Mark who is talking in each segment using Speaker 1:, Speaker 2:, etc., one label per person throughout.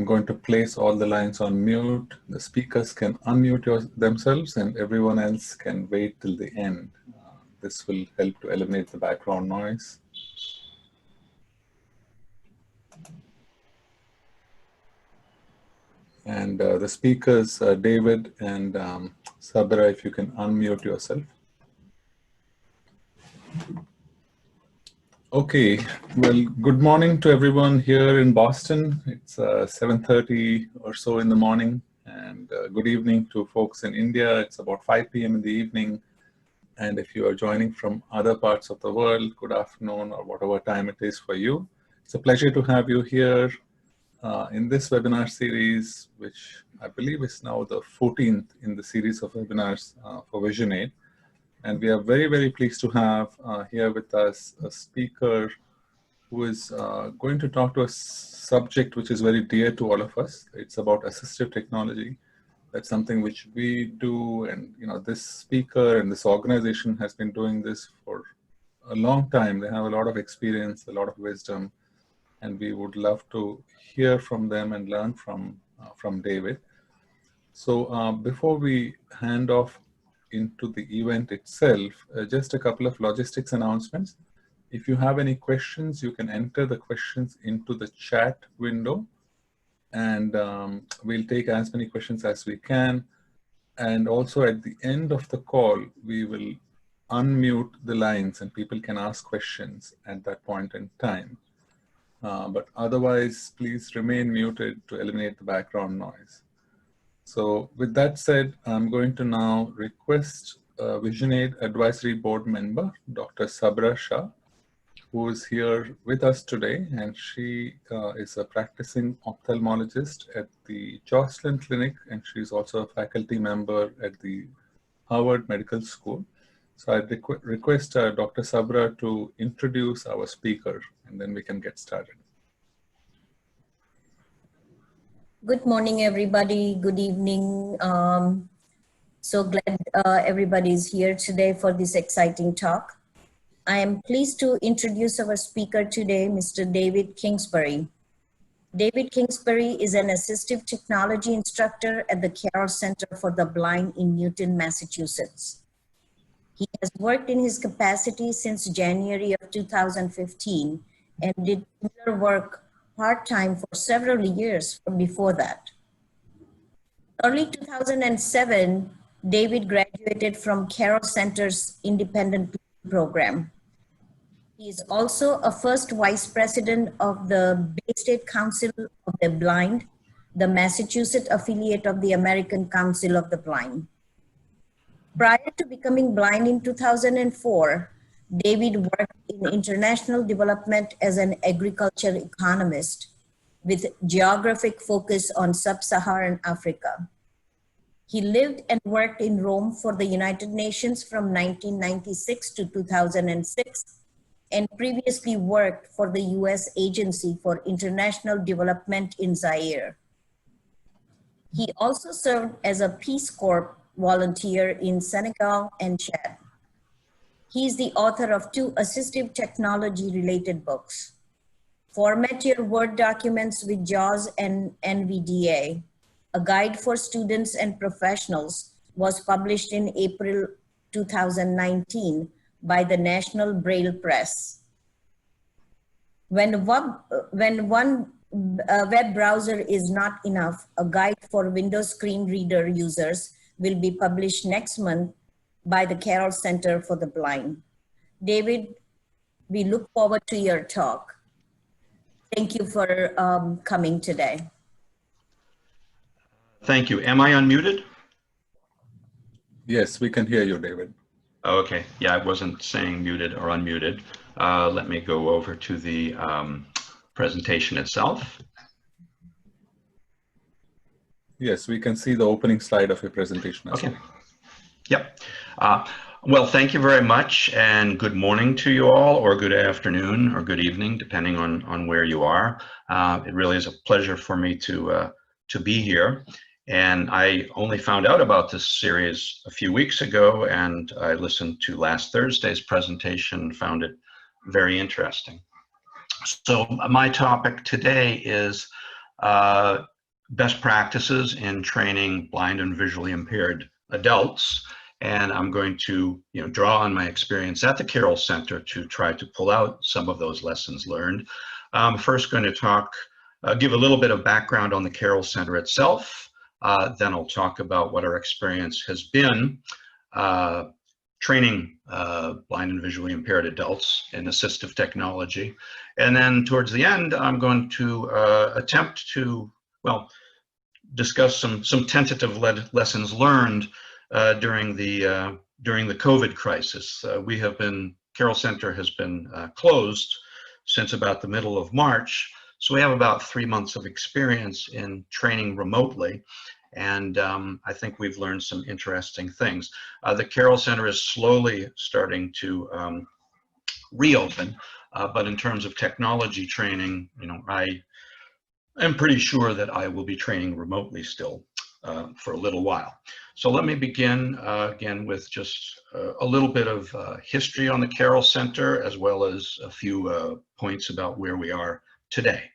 Speaker 1: I'm going to place all the lines on mute. The speakers can unmute themselves and everyone else can wait till the end. This will help to eliminate the background noise. And the speakers, David and Sabra, if you can unmute yourself. Okay, well, good morning to everyone here in Boston. It's 7:30 or so in the morning, and good evening to folks in India. It's about 5 p.m. in the evening. And if you are joining from other parts of the world, good afternoon or whatever time it is for you. It's a pleasure to have you here in this webinar series, which I believe is now the 14th in the series of webinars for VisionAid. And we are very, very pleased to have here with us a speaker who is going to talk to a subject which is very dear to all of us. It's about assistive technology. That's something which we do, and this speaker and this organization has been doing this for a long time. They have a lot of experience, a lot of wisdom, and we would love to hear from them and learn from David. So before we hand off into the event itself, just a couple of logistics announcements. If you have any questions, you can enter the questions into the chat window, and we'll take as many questions as we can. And also at the end of the call, we will unmute the lines and people can ask questions at that point in time. But otherwise, please remain muted to eliminate the background noise. So with that said, I'm going to now request VisionAid Advisory Board member, Dr. Sabra Shah, who is here with us today, and she is a practicing ophthalmologist at the Joslin Clinic, and she's also a faculty member at the Harvard Medical School. So I request Dr. Sabra to introduce our speaker, and then we can get started.
Speaker 2: Good morning, everybody. Good evening. So glad everybody's here today for this exciting talk. I am pleased to introduce our speaker today, Mr. David Kingsbury. David Kingsbury is an assistive technology instructor at the Carroll Center for the Blind in Newton, Massachusetts. He has worked in his capacity since January of 2015 and did similar work part-time for several years before that. Early 2007, David graduated from Carroll Center's independent program. He is also a first vice president of the Bay State Council of the Blind, the Massachusetts affiliate of the American Council of the Blind. Prior to becoming blind in 2004, David worked in international development as an agriculture economist with geographic focus on sub-Saharan Africa. He lived and worked in Rome for the United Nations from 1996 to 2006, and previously worked for the U.S. Agency for International Development in Zaire. He also served as a Peace Corps volunteer in Senegal and Chad. He is the author of 2 assistive technology-related books. Format Your Word Documents with JAWS and NVDA, a guide for students and professionals, was published in April 2019 by the National Braille Press. When one web browser is not enough, a guide for Windows screen reader users will be published next month by the Carroll Center for the Blind. David, we look forward to your talk. Thank you for coming today.
Speaker 3: Thank you. Am I unmuted?
Speaker 1: Yes, we can hear you, David.
Speaker 3: Oh, okay. Yeah, I wasn't saying muted or unmuted. Let me go over to the presentation itself.
Speaker 1: Yes, we can see the opening slide of your presentation as well.
Speaker 3: Yep. Well, thank you very much, and good morning to you all, or good afternoon, or good evening, depending on where you are. It really is a pleasure for me to be here. And I only found out about this series a few weeks ago, and I listened to last Thursday's presentation and found it very interesting. So my topic today is best practices in training blind and visually impaired adults. And I'm going to draw on my experience at the Carroll Center to try to pull out some of those lessons learned. I'm first going to give a little bit of background on the Carroll Center itself. Then I'll talk about what our experience has been training blind and visually impaired adults in assistive technology. And then towards the end, I'm going to attempt to, well, discuss some tentative lessons learned during the COVID crisis. Carroll Center has been closed since about the middle of March. So we have about 3 months of experience in training remotely. And I think we've learned some interesting things. The Carroll Center is slowly starting to reopen, but in terms of technology training, I am pretty sure that I will be training remotely still for a little while. So let me begin again with just a little bit of history on the Carroll Center, as well as a few points about where we are today.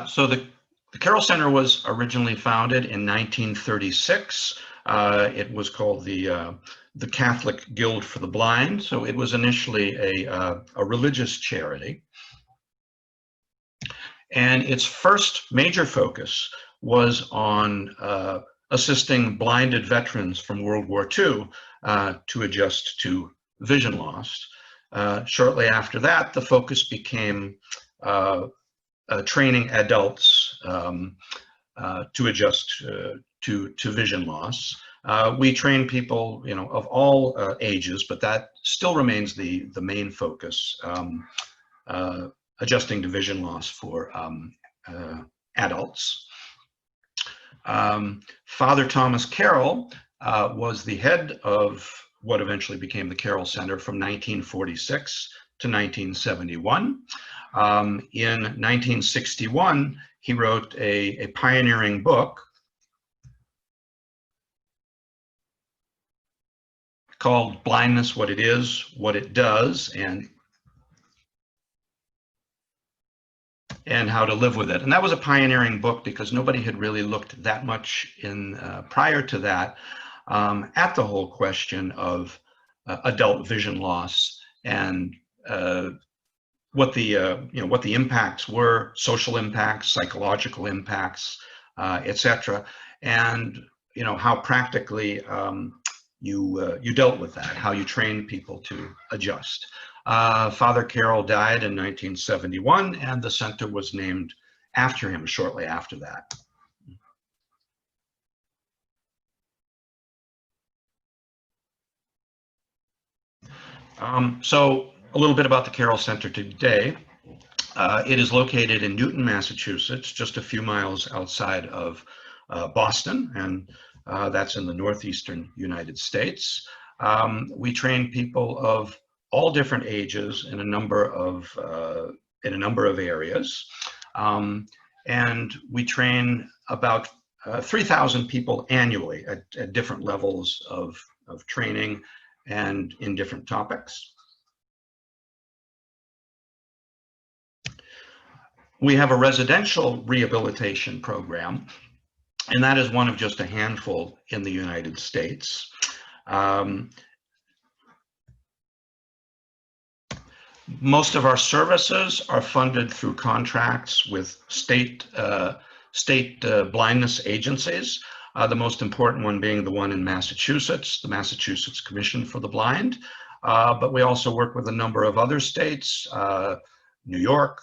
Speaker 3: So the Carroll Center was originally founded in 1936. It was called the Catholic Guild for the Blind. So it was initially a religious charity. And its first major focus was on assisting blinded veterans from World War II to adjust to vision loss. Shortly after that, the focus became training adults to adjust to vision loss. We train people, of all ages, but that still remains the main focus, adjusting to vision loss for adults. Father Thomas Carroll was the head of what eventually became the Carroll Center from 1946 to 1971. In 1961, he wrote a pioneering book called Blindness, What It Is, What It Does, and How to Live With It. And that was a pioneering book because nobody had really looked that much prior to that at the whole question of adult vision loss and what the impacts were, social impacts, psychological impacts, etc., and how practically you dealt with that, how you trained people to adjust. Father Carroll died in 1971, and the center was named after him shortly after that. So a little bit about the Carroll Center today. It is located in Newton, Massachusetts, just a few miles outside of Boston, and that's in the northeastern United States. We train people of all different ages in a number of areas, and we train about 3,000 people annually at different levels of training and in different topics. We have a residential rehabilitation program, and that is one of just a handful in the United States. Most of our services are funded through contracts with state blindness agencies, the most important one being the one in Massachusetts, the Massachusetts Commission for the Blind. But we also work with a number of other states, New York,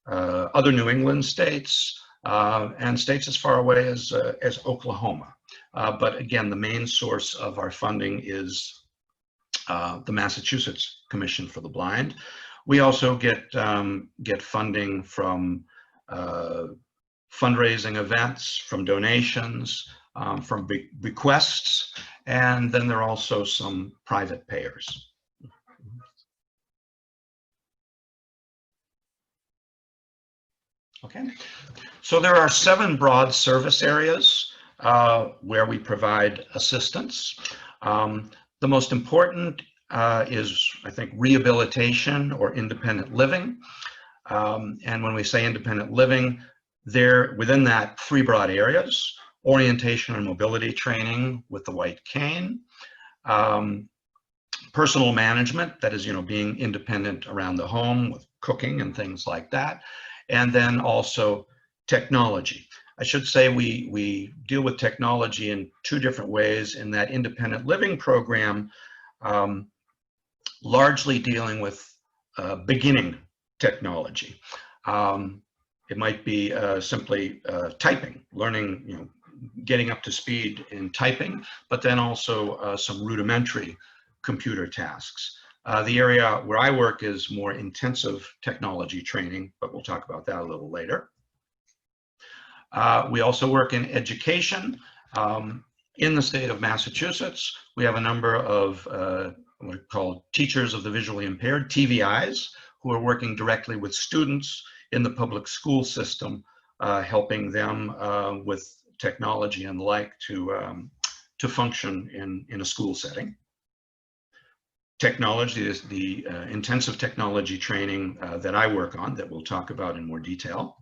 Speaker 3: other New England states, and states as far away as Oklahoma. But again, the main source of our funding is the Massachusetts Commission for the Blind. We also get funding from fundraising events, from donations, from bequests, and then there are also some private payers. Okay, so there are 7 broad service areas where we provide assistance. The most important is, I think, rehabilitation or independent living. And when we say independent living, there within that 3 broad areas: orientation and mobility training with the white cane, personal management, that is, being independent around the home with cooking and things like that, and then also technology. I should say we deal with technology in 2 different ways. In that independent living program, largely dealing with beginning technology. It might be simply typing, learning, getting up to speed in typing, but then also some rudimentary computer tasks. The area where I work is more intensive technology training, but we'll talk about that a little later. We also work in education. In the state of Massachusetts, we have a number of what are called teachers of the visually impaired, TVIs, who are working directly with students in the public school system, helping them with technology and the like to function in a school setting. Technology is the intensive technology training that I work on, that we'll talk about in more detail.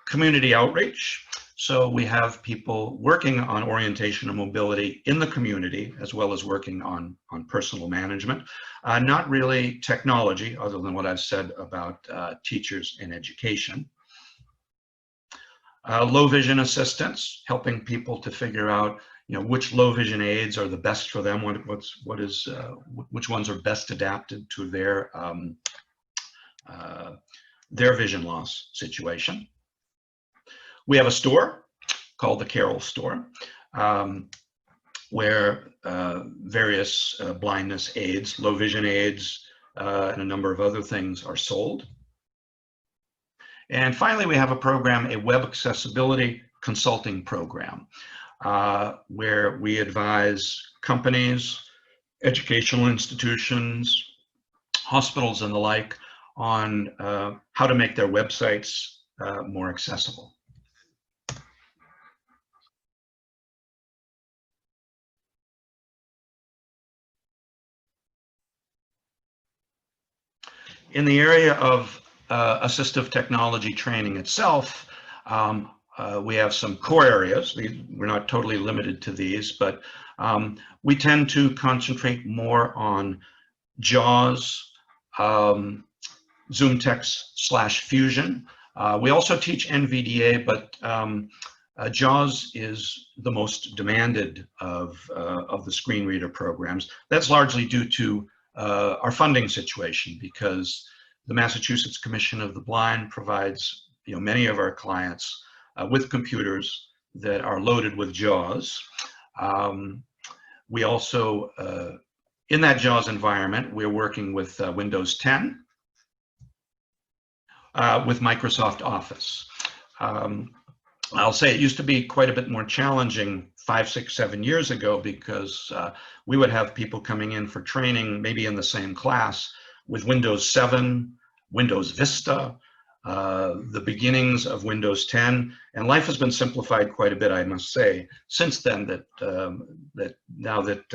Speaker 3: Community outreach. So we have people working on orientation and mobility in the community, as well as working on personal management. Not really technology, other than what I've said about teachers in education. Low vision assistance, helping people to figure out, which low vision aids are the best for them, which ones are best adapted to their vision loss situation. We have a store called the Carroll Store, where various blindness aids, low vision aids, and a number of other things are sold. And finally, we have a program, a web accessibility consulting program, where we advise companies, educational institutions, hospitals, and the like on how to make their websites more accessible. In the area of assistive technology training itself, we have some core areas. We're not totally limited to these, but we tend to concentrate more on JAWS, ZoomText / Fusion. We also teach NVDA, but JAWS is the most demanded of the screen reader programs. That's largely due to our funding situation, because the Massachusetts Commission of the Blind provides many of our clients with computers that are loaded with JAWS. We also, in that JAWS environment, we're working with Windows 10, with Microsoft Office. I'll say it used to be quite a bit more challenging 5, 6, 7 years ago, because we would have people coming in for training, maybe in the same class, with Windows 7, Windows Vista, the beginnings of Windows 10, and life has been simplified quite a bit, I must say, since then, that now that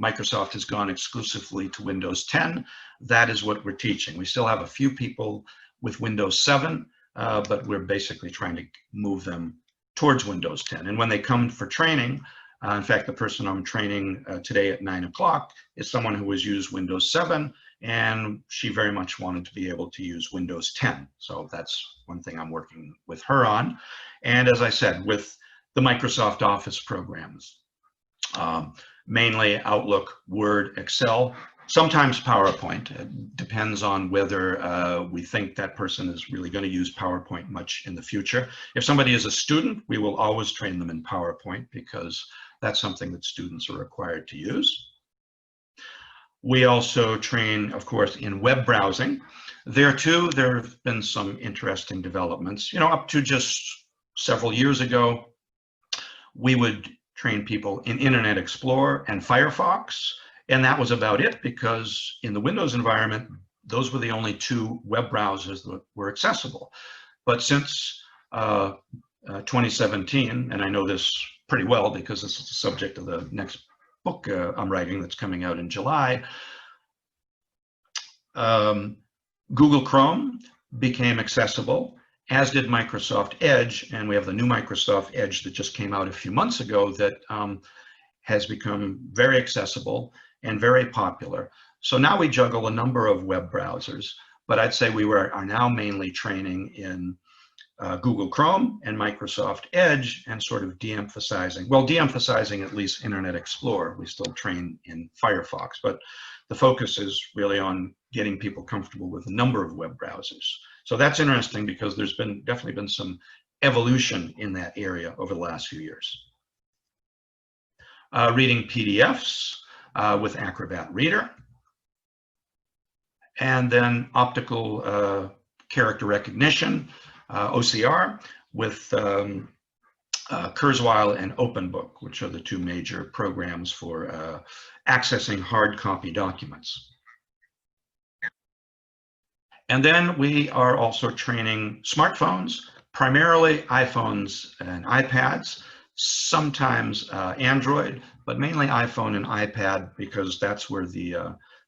Speaker 3: Microsoft has gone exclusively to Windows 10, that is what we're teaching. We still have a few people with Windows 7, but we're basically trying to move them towards Windows 10. And when they come for training, in fact, the person I'm training today at 9 o'clock is someone who has used Windows 7, and she very much wanted to be able to use Windows 10. So that's one thing I'm working with her on. And as I said, with the Microsoft Office programs, mainly Outlook, Word, Excel, sometimes PowerPoint. It depends on whether we think that person is really going to use PowerPoint much in the future. If somebody is a student, we will always train them in PowerPoint, because that's something that students are required to use. We also train, of course, in web browsing. There too, there have been some interesting developments. Up to just several years ago, we would train people in Internet Explorer and Firefox, and that was about it, because in the Windows environment, those were the only 2 web browsers that were accessible. But since 2017, and I know this pretty well because this is the subject of the next book I'm writing that's coming out in July. Google Chrome became accessible, as did Microsoft Edge, and we have the new Microsoft Edge that just came out a few months ago that has become very accessible and very popular. So now we juggle a number of web browsers, but I'd say we are now mainly training in Google Chrome and Microsoft Edge, and sort of de-emphasizing at least Internet Explorer. We still train in Firefox, but the focus is really on getting people comfortable with a number of web browsers. So that's interesting because there's definitely been some evolution in that area over the last few years. Reading PDFs with Acrobat Reader, and then optical character recognition, OCR, with Kurzweil and OpenBook, which are the two major programs for accessing hard copy documents. And then we are also training smartphones, primarily iPhones and iPads, sometimes Android, but mainly iPhone and iPad, because that's where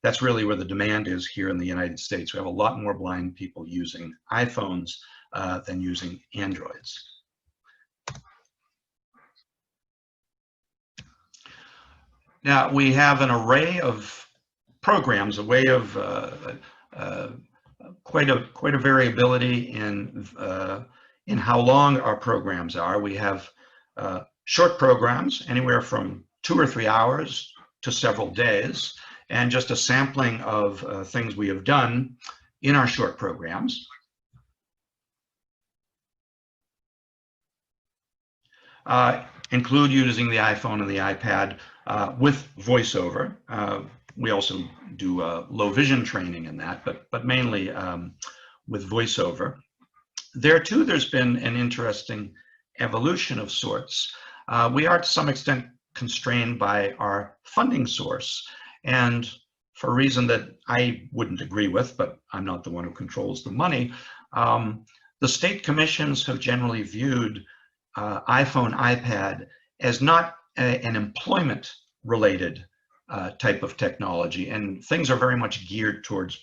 Speaker 3: that's really where the demand is here in the United States. We have a lot more blind people using iPhones than using Androids. Now we have an array of programs, a way of quite a variability in how long our programs are. We have short programs, anywhere from 2 or 3 hours to several days, and just a sampling of things we have done in our short programs. Include using the iPhone and the iPad with VoiceOver. We also do low vision training in that, but mainly with VoiceOver. There too, there's been an interesting evolution of sorts. We are to some extent constrained by our funding source, and for a reason that I wouldn't agree with, but I'm not the one who controls the money, the state commissions have generally viewed iPhone, iPad as not an employment-related type of technology, and things are very much geared towards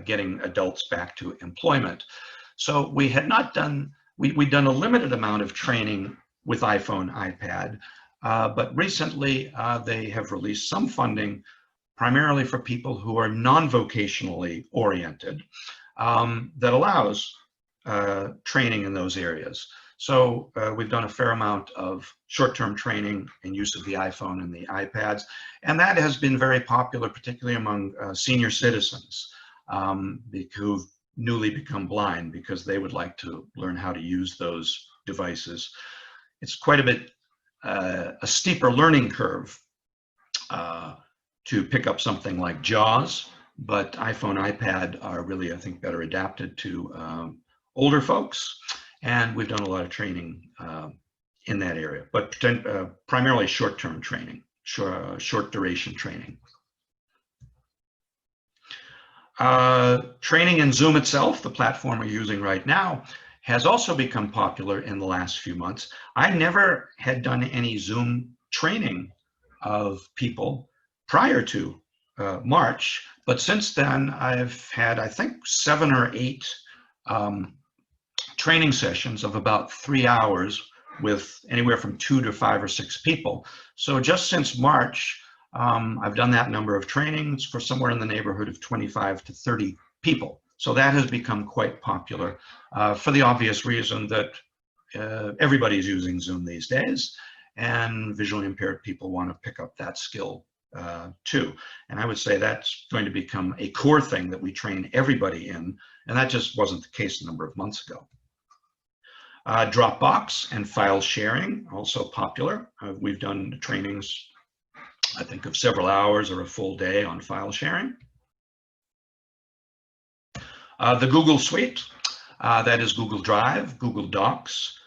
Speaker 3: getting adults back to employment. So we had not done, we'd done a limited amount of training with iPhone, iPad, but recently they have released some funding primarily for people who are non-vocationally oriented that allows training in those areas. So we've done a fair amount of short-term training and use of the iPhone and the iPads, and that has been very popular, particularly among senior citizens who've newly become blind, because they would like to learn how to use those devices. It's quite a bit a steeper learning curve to pick up something like JAWS, but iPhone, iPad are really, I think, better adapted to older folks. And we've done a lot of training in that area, but primarily short-term training, short duration training. Training in Zoom itself, the platform we're using right now, has also become popular in the last few months. I never had done any Zoom training of people prior to March, but since then I've had, I think, 7 or 8 training sessions of about 3 hours with anywhere from 2 to 5 or 6 people. So just since March, I've done that number of trainings for somewhere in the neighborhood of 25 to 30 people. So that has become quite popular for the obvious reason that everybody's using Zoom these days, and visually impaired people want to pick up that skill too. And I would say that's going to become a core thing that we train everybody in, and that just wasn't the case a number of months ago. Dropbox and file sharing, also popular. We've done trainings, I think, of several hours or a full day on file sharing. The Google Suite, that is Google Drive, Google Docs,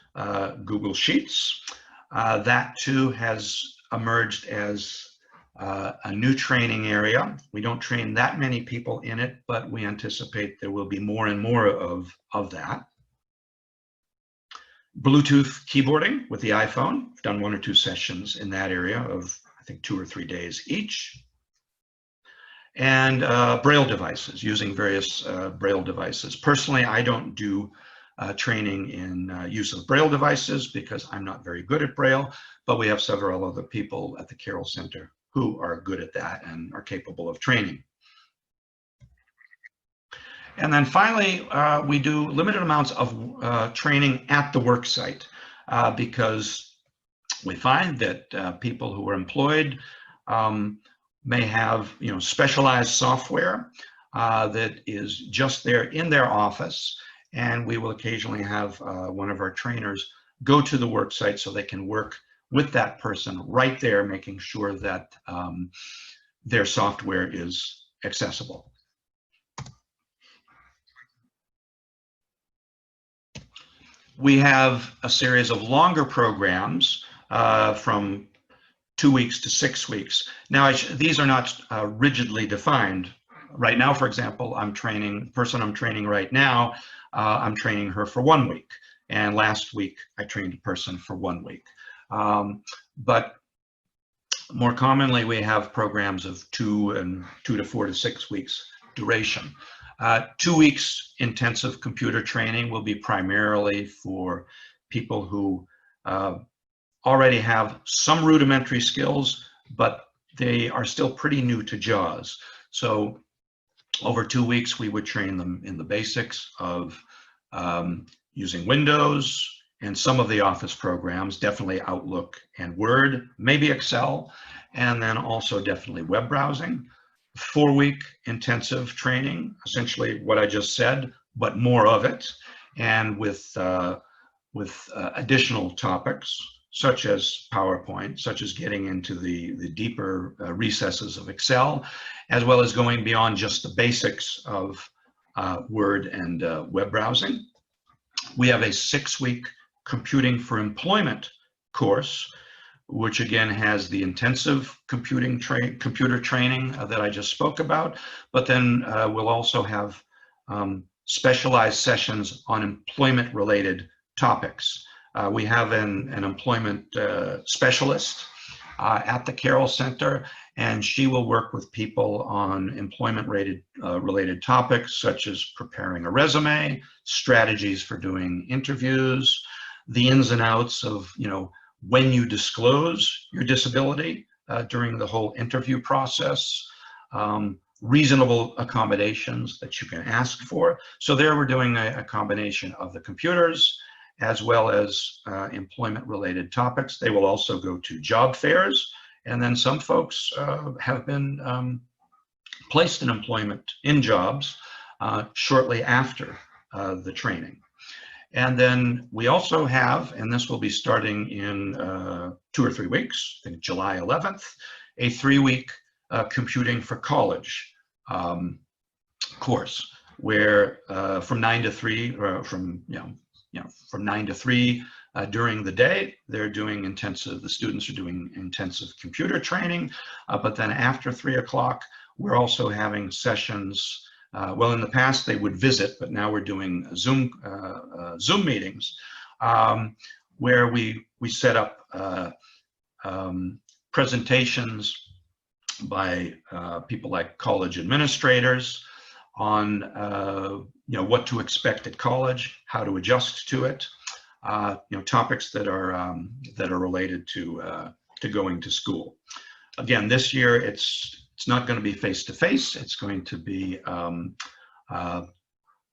Speaker 3: Google Sheets. That too has emerged as a new training area. We don't train that many people in it, but we anticipate there will be more and more of that. Bluetooth keyboarding with the iPhone. I've done 1 or 2 sessions in that area of, I think 2 or 3 days each. And Braille devices, using various Braille devices. Personally, I don't do training in use of Braille devices because I'm not very good at Braille, but we have several other people at the Carroll Center who are good at that and are capable of training. And then finally, we do limited amounts of training at the work site because we find that people who are employed may have, specialized software that is just there in their office, and we will occasionally have one of our trainers go to the work site so they can work with that person right there, making sure that their software is accessible. We have a series of longer programs from 2 weeks to 6 weeks. Now, these are not rigidly defined. Right now, for example, the person I'm training right now, I'm training her for 1 week. And last week, I trained a person for 1 week. But more commonly, we have programs of 2 to 4 to 6 weeks duration. 2 weeks intensive computer training will be primarily for people who already have some rudimentary skills, but they are still pretty new to JAWS. So over 2 weeks, we would train them in the basics of using Windows and some of the Office programs, definitely Outlook and Word, maybe Excel, and then also definitely web browsing. 4-week intensive training, essentially what I just said, but more of it, and with additional topics such as PowerPoint, such as getting into the deeper recesses of Excel, as well as going beyond just the basics of Word and web browsing. We have a 6-week Computing for Employment course, which again has the intensive computer training that I just spoke about, but then we'll also have specialized sessions on employment-related topics. We have an employment specialist at the Carroll Center, and she will work with people on employment-related topics such as preparing a resume, strategies for doing interviews, the ins and outs of, when you disclose your disability during the whole interview process, reasonable accommodations that you can ask for. So there we're doing a combination of the computers as well as employment-related topics. They will also go to job fairs, and then some folks have been placed in employment in jobs shortly after the training. And then we also have, and this will be starting in 2 or 3 weeks, I think July 11th, a 3-week Computing for College course, where from 9 to 3, or from 9 to 3 during the day, the students are doing intensive computer training, but then after 3 o'clock, we're also having sessions. Well, in the past they would visit, but now we're doing Zoom meetings where we set up presentations by people like college administrators on what to expect at college, how to adjust to it, topics that are related to going to school. Again, this year it's not going to be face-to-face. It's going to be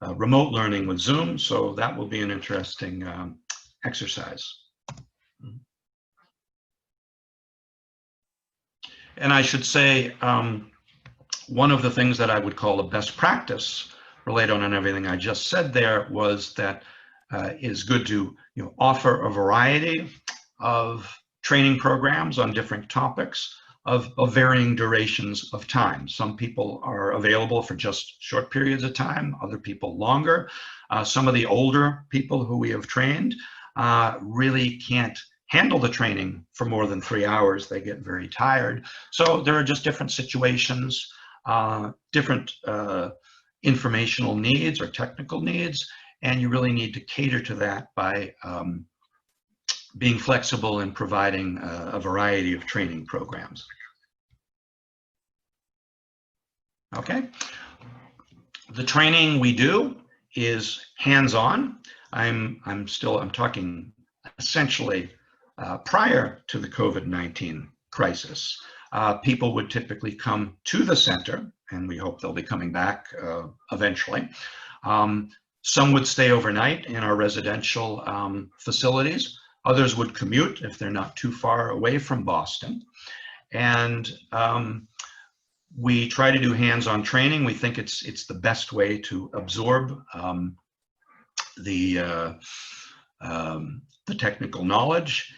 Speaker 3: remote learning with Zoom, so that will be an interesting exercise. And I should say, one of the things that I would call a best practice related on everything I just said there was that it's good to offer a variety of training programs on different topics of varying durations of time. Some people are available for just short periods of time, other people longer. Some of the older people who we have trained really can't handle the training for more than 3 hours. They get very tired. So there are just different situations, different informational needs or technical needs, and you really need to cater to that by being flexible in providing a variety of training programs. Okay. The training we do is hands-on. I'm talking essentially prior to the COVID-19 crisis. People would typically come to the center, and we hope they'll be coming back eventually. Some would stay overnight in our residential facilities. Others would commute if they're not too far away from Boston. And we try to do hands-on training. We think it's the best way to absorb the technical knowledge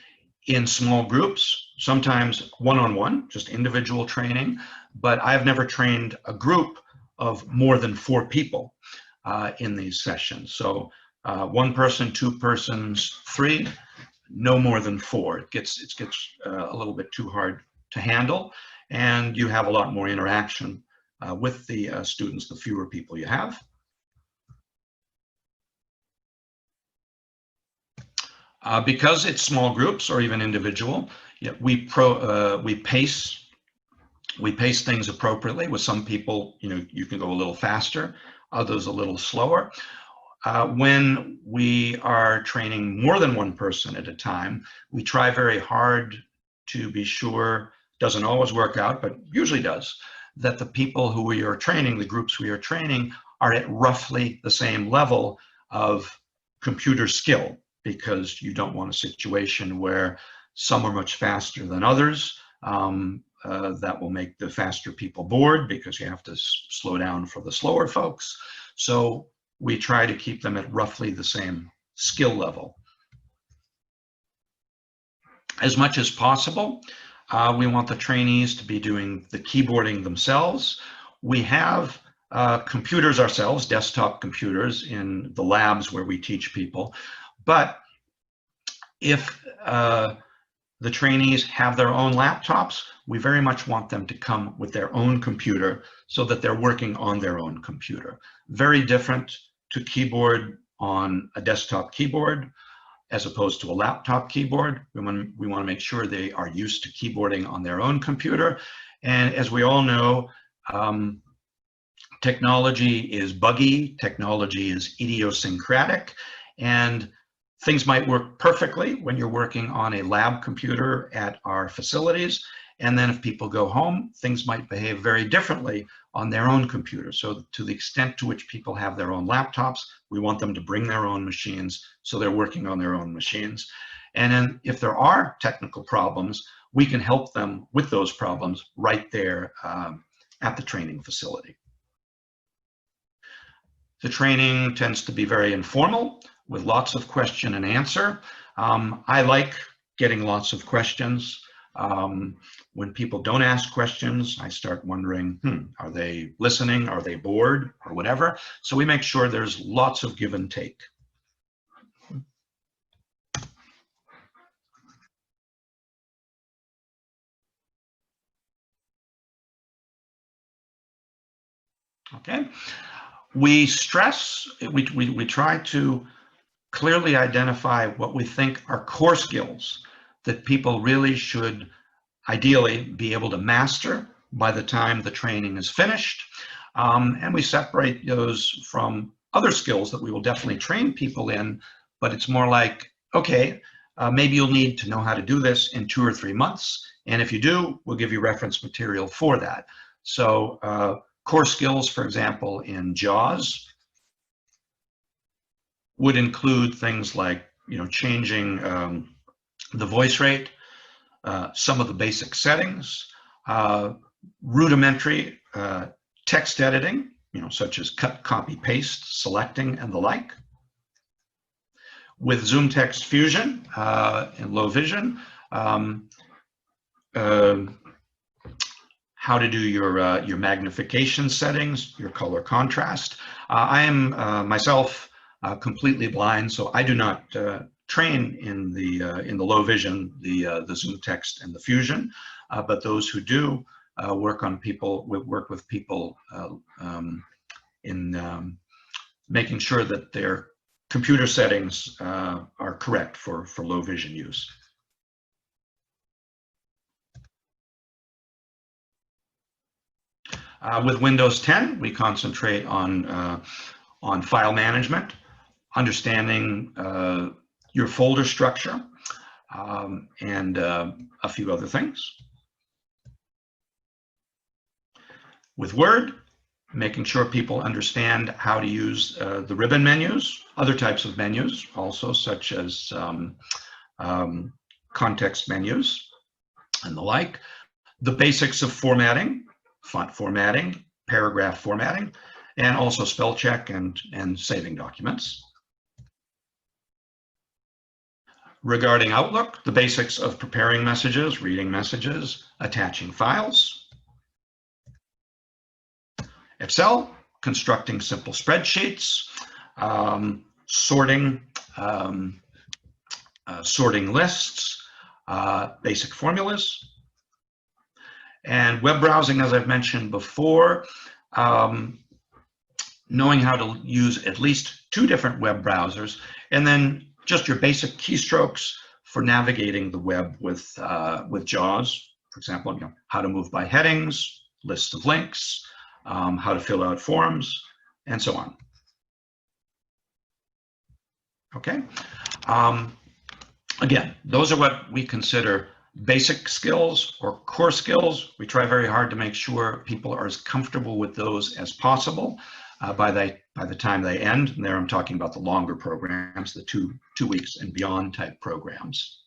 Speaker 3: in small groups, sometimes one-on-one, just individual training. But I've never trained a group of more than 4 people in these sessions. So 1 person, 2 persons, 3, no more than 4. It gets a little bit too hard to handle, and you have a lot more interaction with the students the fewer people you have. Because it's small groups or even individual, we pace things appropriately. With some people, you can go a little faster, others a little slower. When we are training more than 1 person at a time, we try very hard to be sure, doesn't always work out, but usually does, that the people who we are training, the groups we are training, are at roughly the same level of computer skill, because you don't want a situation where some are much faster than others. That will make the faster people bored because you have to slow down for the slower folks. So we try to keep them at roughly the same skill level. As much as possible, we want the trainees to be doing the keyboarding themselves. We have computers ourselves, desktop computers, in the labs where we teach people. But if the trainees have their own laptops, we very much want them to come with their own computer so that they're working on their own computer. Very different to keyboard on a desktop keyboard as opposed to a laptop keyboard. We want to make sure they are used to keyboarding on their own computer. And as we all know, technology is buggy, technology is idiosyncratic, and things might work perfectly when you're working on a lab computer at our facilities. And then if people go home, things might behave very differently on their own computer. So to the extent to which people have their own laptops, we want them to bring their own machines so they're working on their own machines. And then if there are technical problems, we can help them with those problems right there at the training facility. The training tends to be very informal with lots of question and answer. I like getting lots of questions. When people don't ask questions, I start wondering, are they listening? Are they bored or whatever? So we make sure there's lots of give and take. Okay. We stress, we try to clearly identify what we think are core skills that people really should ideally be able to master by the time the training is finished. And we separate those from other skills that we will definitely train people in, but it's more like, okay, maybe you'll need to know how to do this in 2 or 3 months. And if you do, we'll give you reference material for that. So core skills, for example, in JAWS would include things like, changing the voice rate, some of the basic settings, rudimentary text editing, such as cut, copy, paste, selecting, and the like. With ZoomText Fusion in low vision, how to do your magnification settings, your color contrast. I am myself completely blind, so I do not train in the low vision, the ZoomText and the Fusion, but those who do work with people in making sure that they're computer settings are correct for low vision use. With Windows 10, we concentrate on file management, understanding your folder structure, and a few other things. With Word, making sure people understand how to use the ribbon menus, other types of menus also, such as context menus and the like, the basics of formatting, font formatting, paragraph formatting, and also spell check and saving documents. Regarding Outlook, the basics of preparing messages, reading messages, attaching files. Excel, constructing simple spreadsheets, sorting lists, basic formulas. And web browsing, as I've mentioned before, knowing how to use at least 2 different web browsers, and then just your basic keystrokes for navigating the web with JAWS. For example, how to move by headings, lists of links, how to fill out forms, and so on. Okay. Again, those are what we consider basic skills or core skills. We try very hard to make sure people are as comfortable with those as possible by the time they end. And there I'm talking about the longer programs, the two weeks and beyond type programs.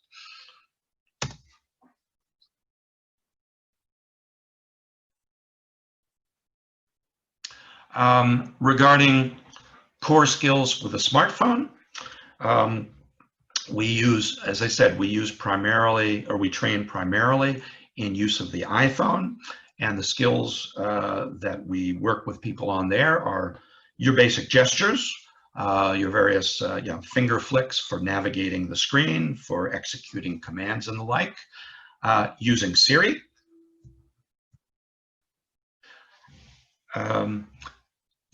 Speaker 3: Regarding core skills with a smartphone, we use, as I said, we train primarily in use of the iPhone, and the skills that we work with people on there are your basic gestures, your various finger flicks for navigating the screen, for executing commands and the like, using Siri.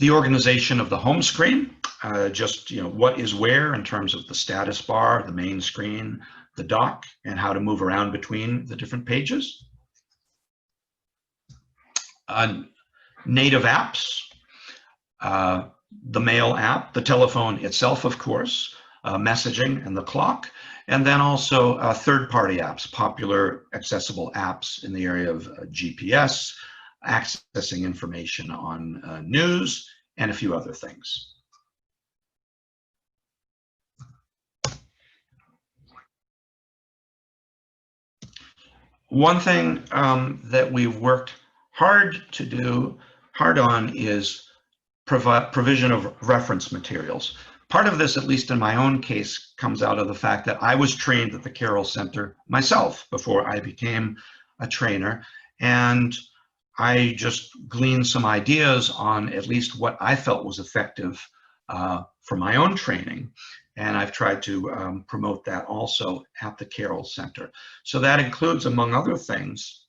Speaker 3: The organization of the home screen, just what is where in terms of the status bar, the main screen, the dock, and how to move around between the different pages. Native apps, the mail app, the telephone itself, of course, messaging and the clock, and then also third-party apps, popular accessible apps in the area of GPS, accessing information on news, and a few other things. One thing that we've worked hard on is provision of reference materials. Part of this, at least in my own case, comes out of the fact that I was trained at the Carroll Center myself before I became a trainer, and I just gleaned some ideas on at least what I felt was effective for my own training. And I've tried to promote that also at the Carroll Center. So that includes, among other things,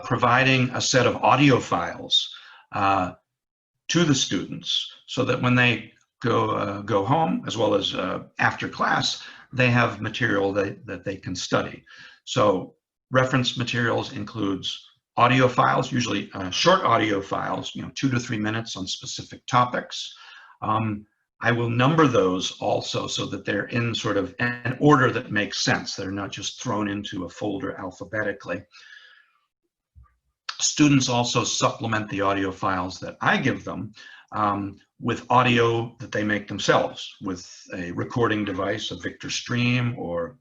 Speaker 3: providing a set of audio files to the students so that when they go home, as well as after class, they have material that they can study. So reference materials includes audio files, usually short audio files, 2 to 3 minutes on specific topics. I will number those also so that they're in sort of an order that makes sense. They're not just thrown into a folder alphabetically. Students also supplement the audio files that I give them with audio that they make themselves with a recording device, a Victor Stream, or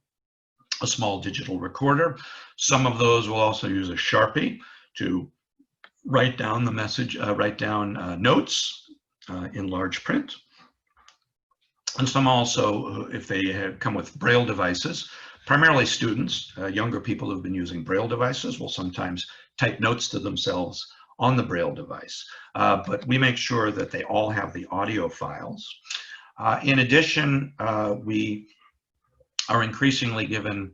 Speaker 3: a small digital recorder. Some of those will also use a Sharpie to write down the message, write down notes in large print. And some also, if they have come with Braille devices, primarily students, younger people who've been using Braille devices will sometimes type notes to themselves on the Braille device. But we make sure that they all have the audio files. In addition, we are increasingly given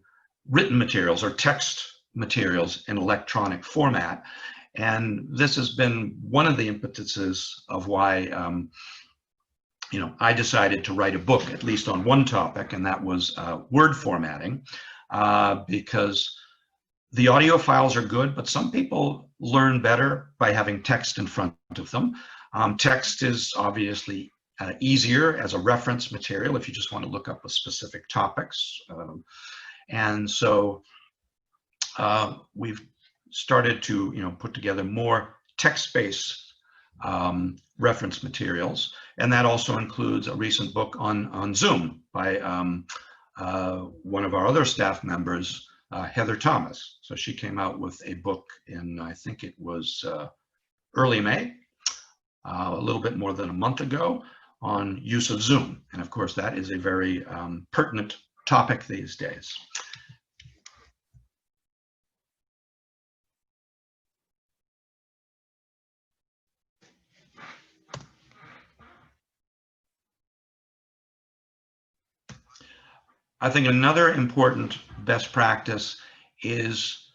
Speaker 3: written materials or text materials in electronic format. And this has been one of the impetuses of why I decided to write a book, at least on one topic, and that was word formatting, because the audio files are good, but some people learn better by having text in front of them. Text is obviously easier as a reference material if you just want to look up a specific topics. And so we've started to put together more text-based reference materials, and that also includes a recent book on Zoom by one of our other staff members, Heather Thomas. So she came out with a book in, I think it was early May, a little bit more than a month ago, on use of Zoom. And of course, that is a very pertinent topic these days. I think another important best practice is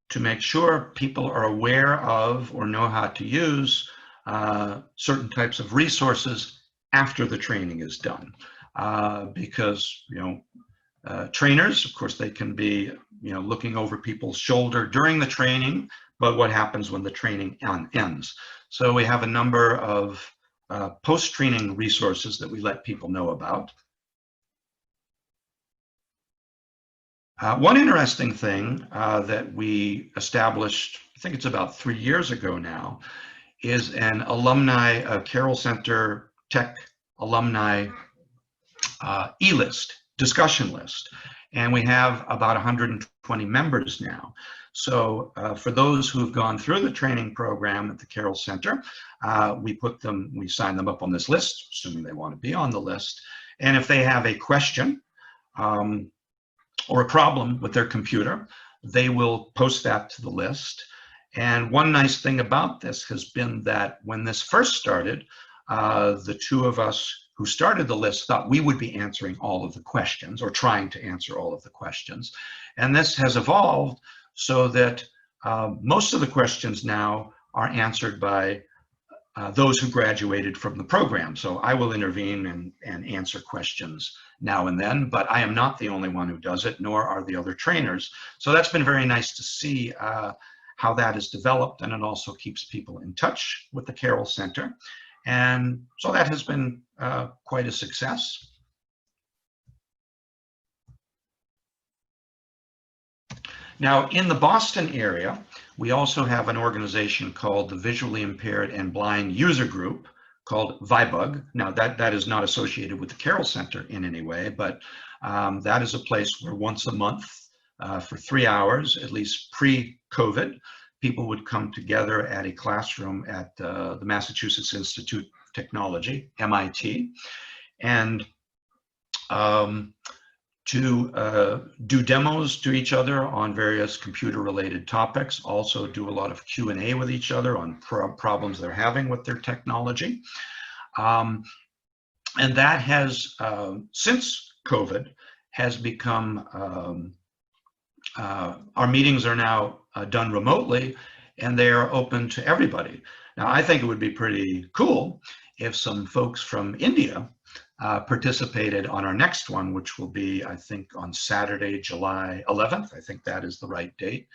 Speaker 3: to make sure people are aware of or know how to use certain types of resources after the training is done. Because, trainers, of course, they can be, looking over people's shoulder during the training, but what happens when the training ends? So we have a number of post-training resources that we let people know about. One interesting thing that we established, I think it's about 3 years ago now, is an alumni Carroll Center Tech alumni e-list, discussion list. And we have about 120 members now. So for those who've gone through the training program at the Carroll Center, we sign them up on this list, assuming they want to be on the list. And if they have a question, or a problem with their computer, they will post that to the list. And one nice thing about this has been that when this first started, the two of us who started the list thought we would be answering all of the questions or trying to answer all of the questions. And this has evolved so that most of the questions now are answered by those who graduated from the program. So I will intervene and answer questions now and then, but I am not the only one who does it, nor are the other trainers. So that's been very nice to see how that is developed, and it also keeps people in touch with the Carroll Center. And so that has been quite a success. Now, in the Boston area, we also have an organization called the Visually Impaired and Blind User Group, called VIBUG. Now, that is not associated with the Carroll Center in any way, but that is a place where once a month, for 3 hours, at least pre-COVID, people would come together at a classroom at the Massachusetts Institute of Technology, MIT, and to do demos to each other on various computer-related topics, also do a lot of Q&A with each other on problems they're having with their technology. And that has, since COVID, has become, our meetings are now done remotely, and they are open to everybody. Now, I think it would be pretty cool if some folks from India participated on our next one, which will be, I think, on Saturday, July 11th. I think that is the right date,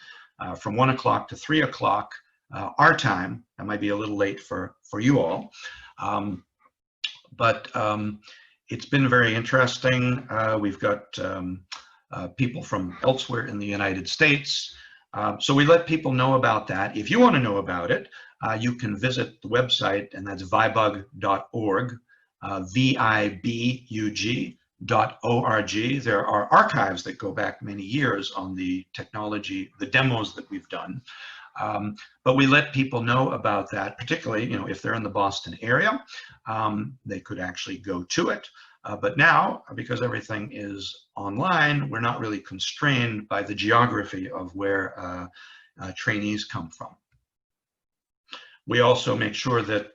Speaker 3: from 1 o'clock to 3 o'clock our time. That might be a little late for you all, but it's been very interesting. We've got people from elsewhere in the United States. So we let people know about that. If you want to know about it, you can visit the website, and that's vibug.org. VIBUG.org. There are archives that go back many years on the technology, the demos that we've done. But we let people know about that, particularly, if they're in the Boston area, they could actually go to it. But now, because everything is online, we're not really constrained by the geography of where trainees come from. We also make sure that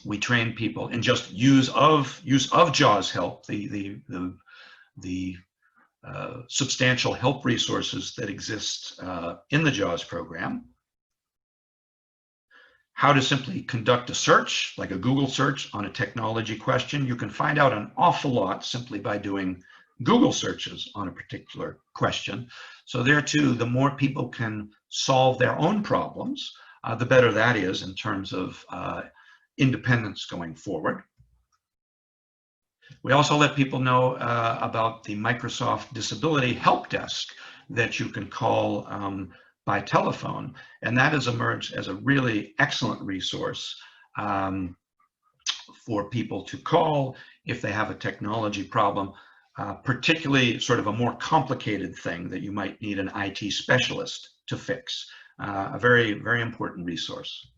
Speaker 3: we train people in just use of JAWS help, the substantial help resources that exist in the JAWS program. how to simply conduct a search, like a Google search on a technology question. You can find out an awful lot simply by doing Google searches on a particular question. So there too, the more people can solve their own problems, the better that is in terms of independence going forward. We also let people know about the Microsoft Disability Help Desk that you can call by telephone, and that has emerged as a really excellent resource for people to call if they have a technology problem, particularly sort of a more complicated thing that you might need an IT specialist to fix. A very, very important resource.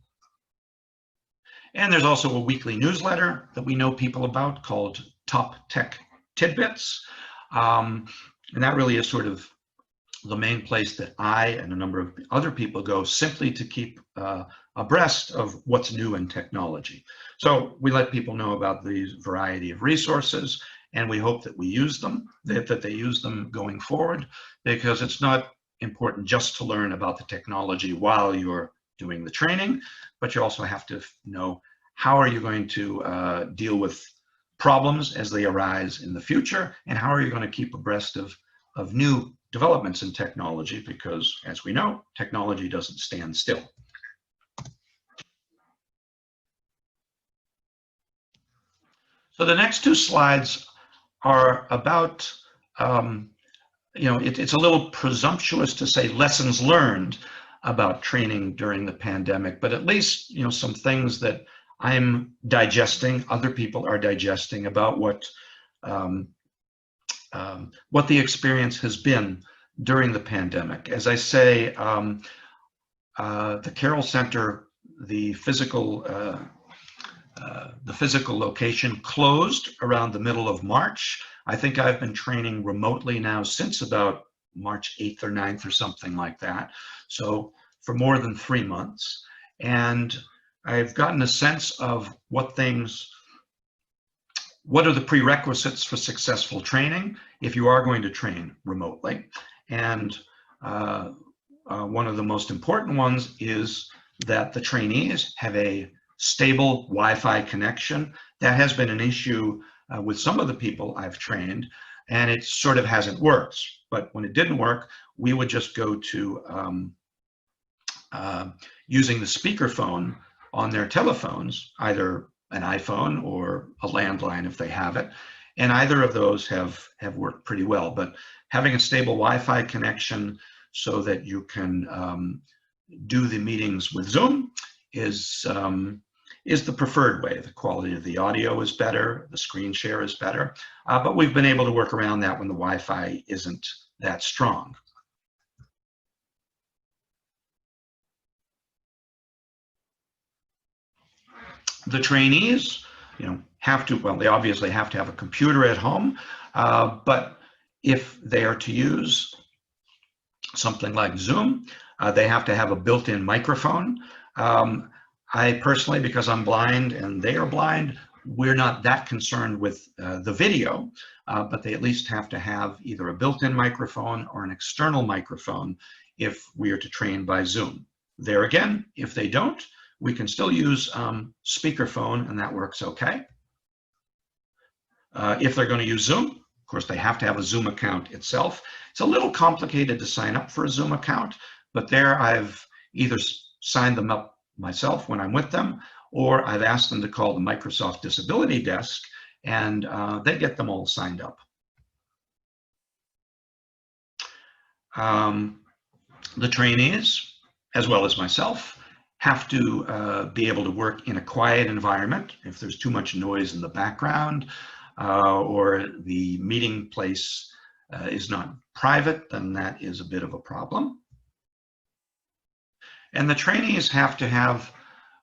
Speaker 3: And there's also a weekly newsletter that we know people about called Top Tech Tidbits. And that really is sort of the main place that I and a number of other people go simply to keep abreast of what's new in technology. So we let people know about the variety of resources, and we hope that we use them, that they use them going forward, because it's not important just to learn about the technology while you're doing the training, but you also have to know how are you going to deal with problems as they arise in the future, and how are you going to keep abreast of new developments in technology, because as we know, technology doesn't stand still. So the next two slides are about, it's a little presumptuous to say lessons learned about training during the pandemic, but at least, some things that I'm digesting, other people are digesting about what the experience has been during the pandemic. As I say, the Carroll Center, the physical location closed around the middle of March. I think I've been training remotely now since about March 8th or 9th or something like that. So for more than 3 months. And I've gotten a sense of what are the prerequisites for successful training if you are going to train remotely. And one of the most important ones is that the trainees have a stable Wi-Fi connection. That has been an issue with some of the people I've trained, and it sort of hasn't worked. But when it didn't work, we would just go to using the speakerphone on their telephones, either an iPhone or a landline if they have it, and either of those have worked pretty well. But having a stable Wi-Fi connection so that you can do the meetings with Zoom is the preferred way. The quality of the audio is better, the screen share is better, but we've been able to work around that when the Wi-Fi isn't that strong. The trainees, they obviously have to have a computer at home, but if they are to use something like Zoom, they have to have a built-in microphone. I personally, because I'm blind and they are blind, we're not that concerned with the video, but they at least have to have either a built-in microphone or an external microphone if we are to train by Zoom. There again, if they don't, we can still use speakerphone, and that works okay. If they're going to use Zoom, of course, they have to have a Zoom account itself. It's a little complicated to sign up for a Zoom account, but there I've either signed them up myself when I'm with them, or I've asked them to call the Microsoft Disability Desk, and they get them all signed up. The trainees, as well as myself, have to be able to work in a quiet environment. If there's too much noise in the background or the meeting place is not private, then that is a bit of a problem. And the trainees have to have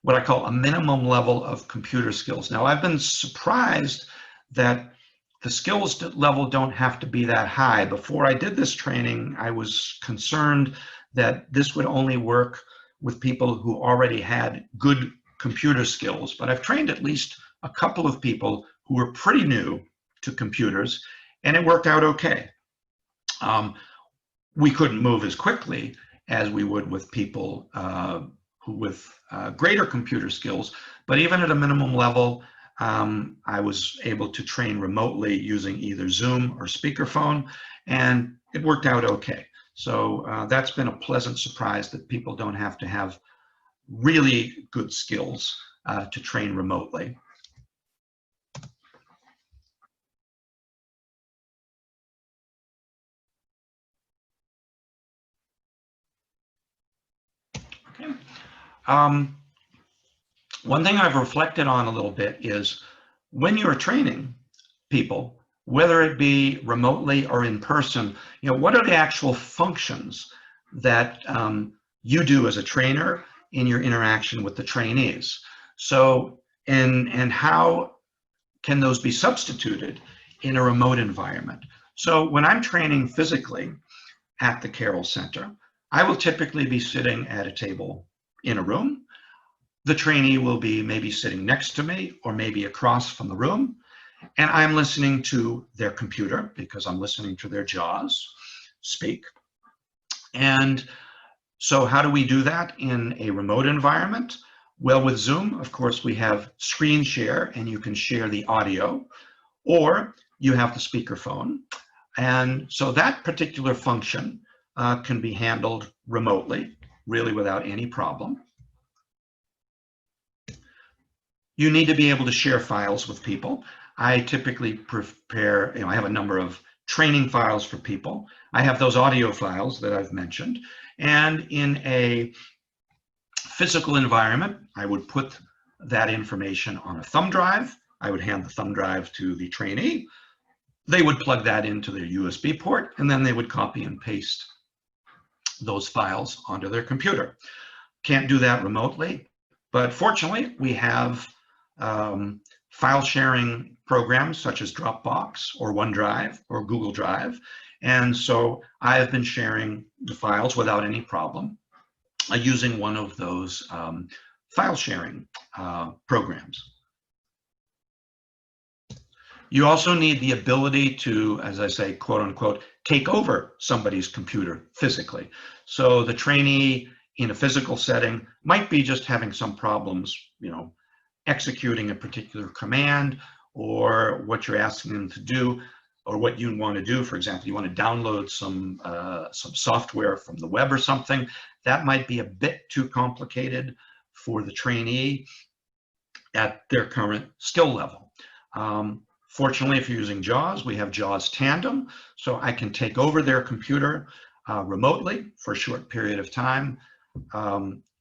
Speaker 3: what I call a minimum level of computer skills. Now, I've been surprised that the skills level don't have to be that high. Before I did this training, I was concerned that this would only work with people who already had good computer skills, but I've trained at least a couple of people who were pretty new to computers, and it worked out okay. We couldn't move as quickly as we would with people with greater computer skills, but even at a minimum level, I was able to train remotely using either Zoom or speakerphone, and it worked out okay. So that's been a pleasant surprise that people don't have to have really good skills to train remotely. Okay. One thing I've reflected on a little bit is when you're training people, whether it be remotely or in person, what are the actual functions that you do as a trainer in your interaction with the trainees? So, and how can those be substituted in a remote environment? So when I'm training physically at the Carroll Center, I will typically be sitting at a table in a room. The trainee will be maybe sitting next to me or maybe across from the room, and I'm listening to their computer because I'm listening to their jaws speak. And so how do we do that in a remote environment? Well, with Zoom, of course, we have screen share, and you can share the audio, or you have the speakerphone. And so that particular function can be handled remotely, really without any problem. You need to be able to share files with people. I typically prepare, I have a number of training files for people. I have those audio files that I've mentioned. And in a physical environment, I would put that information on a thumb drive. I would hand the thumb drive to the trainee. They would plug that into their USB port, and then they would copy and paste those files onto their computer. Can't do that remotely, but fortunately, we have file sharing programs such as Dropbox or OneDrive or Google Drive. And so I have been sharing the files without any problem using one of those file sharing programs. You also need the ability to, as I say, quote unquote, take over somebody's computer physically. So the trainee in a physical setting might be just having some problems, executing a particular command or what you're asking them to do or what you want to do. For example, you want to download some software from the web or something. That might be a bit too complicated for the trainee at their current skill level. Fortunately, if you're using JAWS, we have JAWS Tandem, so I can take over their computer remotely for a short period of time,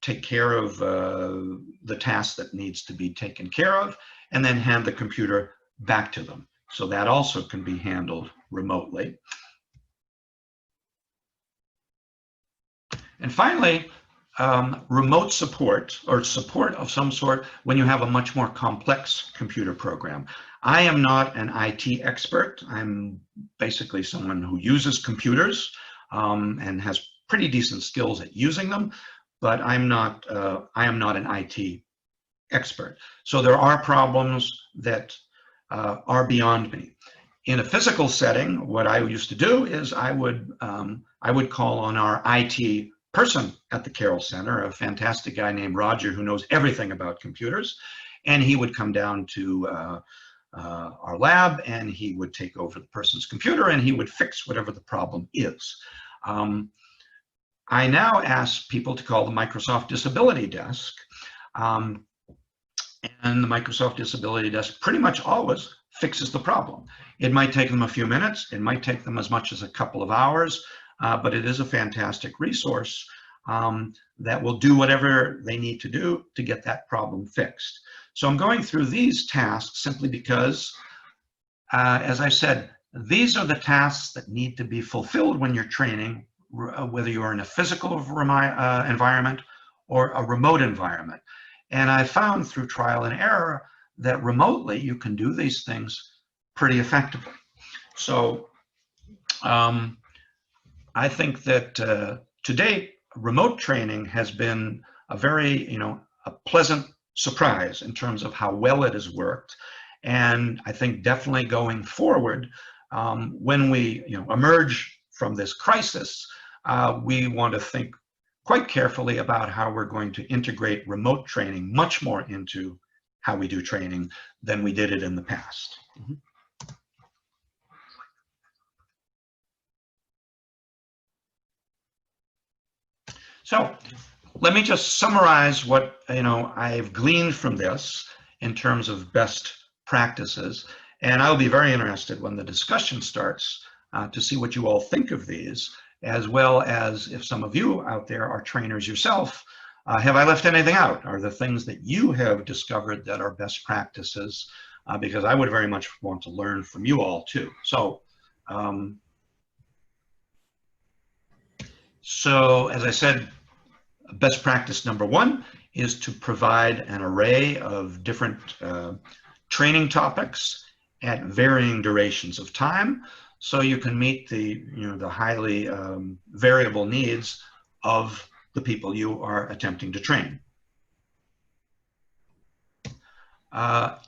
Speaker 3: take care of the task that needs to be taken care of, and then hand the computer back to them. So that also can be handled remotely. And finally, remote support or support of some sort when you have a much more complex computer program. I am not an IT expert. I'm basically someone who uses computers and has pretty decent skills at using them, but I am not an IT expert. So there are problems that are beyond me. In a physical setting, what I used to do is I would call on our IT person at the Carroll Center, a fantastic guy named Roger who knows everything about computers, and he would come down to our lab and he would take over the person's computer and he would fix whatever the problem is. I now ask people to call the Microsoft Disability Desk, and the Microsoft Disability Desk pretty much always fixes the problem. It might take them a few minutes, it might take them as much as a couple of hours, but it is a fantastic resource that will do whatever they need to do to get that problem fixed. So I'm going through these tasks simply because, as I said, these are the tasks that need to be fulfilled when you're training, whether you're in a physical environment or a remote environment. And I found through trial and error that remotely you can do these things pretty effectively. So I think that to date, remote training has been a very, a pleasant surprise in terms of how well it has worked. And I think definitely going forward, when we emerge from this crisis, we want to think quite carefully about how we're going to integrate remote training much more into how we do training than we did it in the past. So let me just summarize what I've gleaned from this in terms of best practices, and I'll be very interested when the discussion starts to see what you all think of these, as well as if some of you out there are trainers yourself. Have I left anything out? Are there things that you have discovered that are best practices? Because I would very much want to learn from you all too. So as I said, best practice number one is to provide an array of different training topics at varying durations of time, so you can meet the highly variable needs of the people you are attempting to train.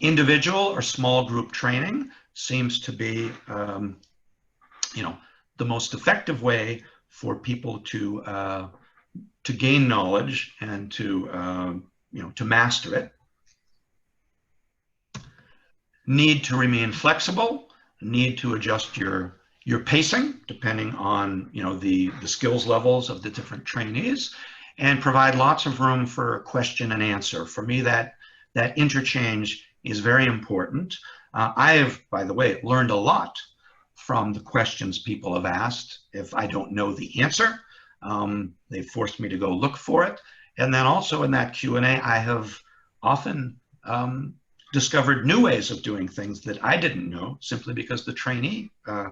Speaker 3: Individual or small group training seems to be the most effective way for people to gain knowledge and to master it. Need to remain flexible, need to adjust your pacing depending on the skills levels of the different trainees, and provide lots of room for question and answer. For me, that interchange is very important. I have, by the way, learned a lot from the questions people have asked. If I don't know the answer, they forced me to go look for it. And then also in that Q&A, I have often discovered new ways of doing things that I didn't know, simply because the trainee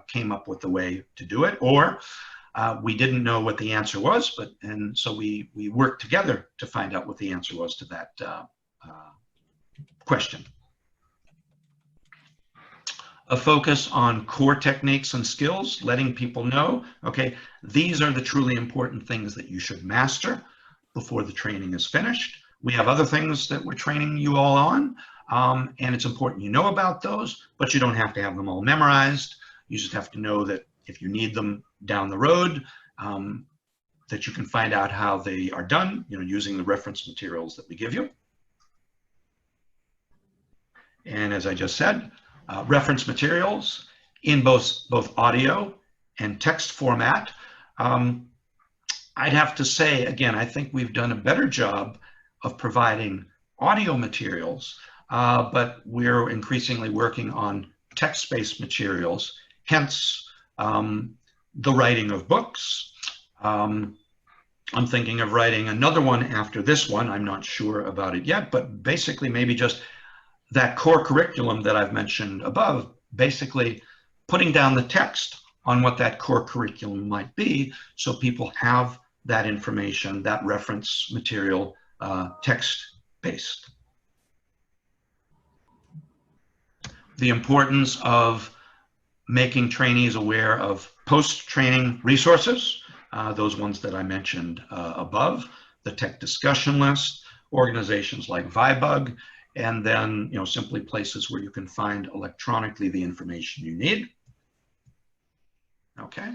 Speaker 3: came up with the way to do it, or we didn't know what the answer was, and so we worked together to find out what the answer was to that question. A focus on core techniques and skills, letting people know, okay, these are the truly important things that you should master before the training is finished. We have other things that we're training you all on, and it's important you know about those, but you don't have to have them all memorized. You just have to know that if you need them down the road, that you can find out how they are done, using the reference materials that we give you. And as I just said, reference materials in both audio and text format. I'd have to say, again, I think we've done a better job of providing audio materials, but we're increasingly working on text-based materials, hence the writing of books. I'm thinking of writing another one after this one. I'm not sure about it yet, but basically maybe just that core curriculum that I've mentioned above, basically putting down the text on what that core curriculum might be, so people have that information, that reference material, text-based. The importance of making trainees aware of post-training resources, those ones that I mentioned above, the tech discussion list, organizations like Vibug, and then simply places where you can find electronically the information you need. Okay.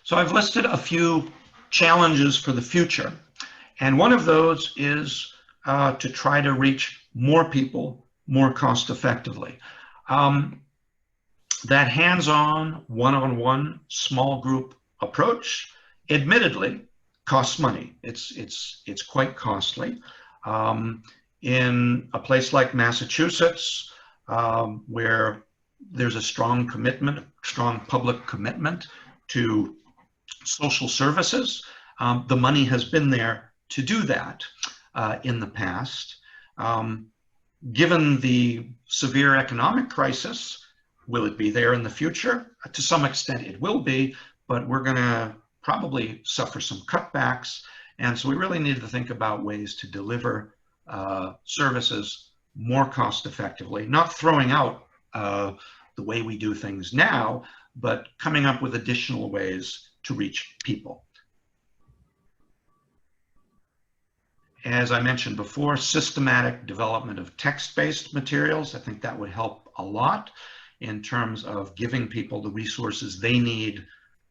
Speaker 3: So I've listed a few challenges for the future, and one of those is to try to reach more people more cost effectively. That hands-on, one-on-one, small group approach, admittedly, costs money. It's quite costly. In a place like Massachusetts, where there's a strong commitment, strong public commitment to social services, the money has been there to do that in the past. Given the severe economic crisis, will it be there in the future? To some extent it will be, but we're going to probably suffer some cutbacks. And so we really need to think about ways to deliver services more cost effectively, not throwing out the way we do things now, but coming up with additional ways to reach people. as I mentioned before, systematic development of text-based materials. I think that would help a lot in terms of giving people the resources they need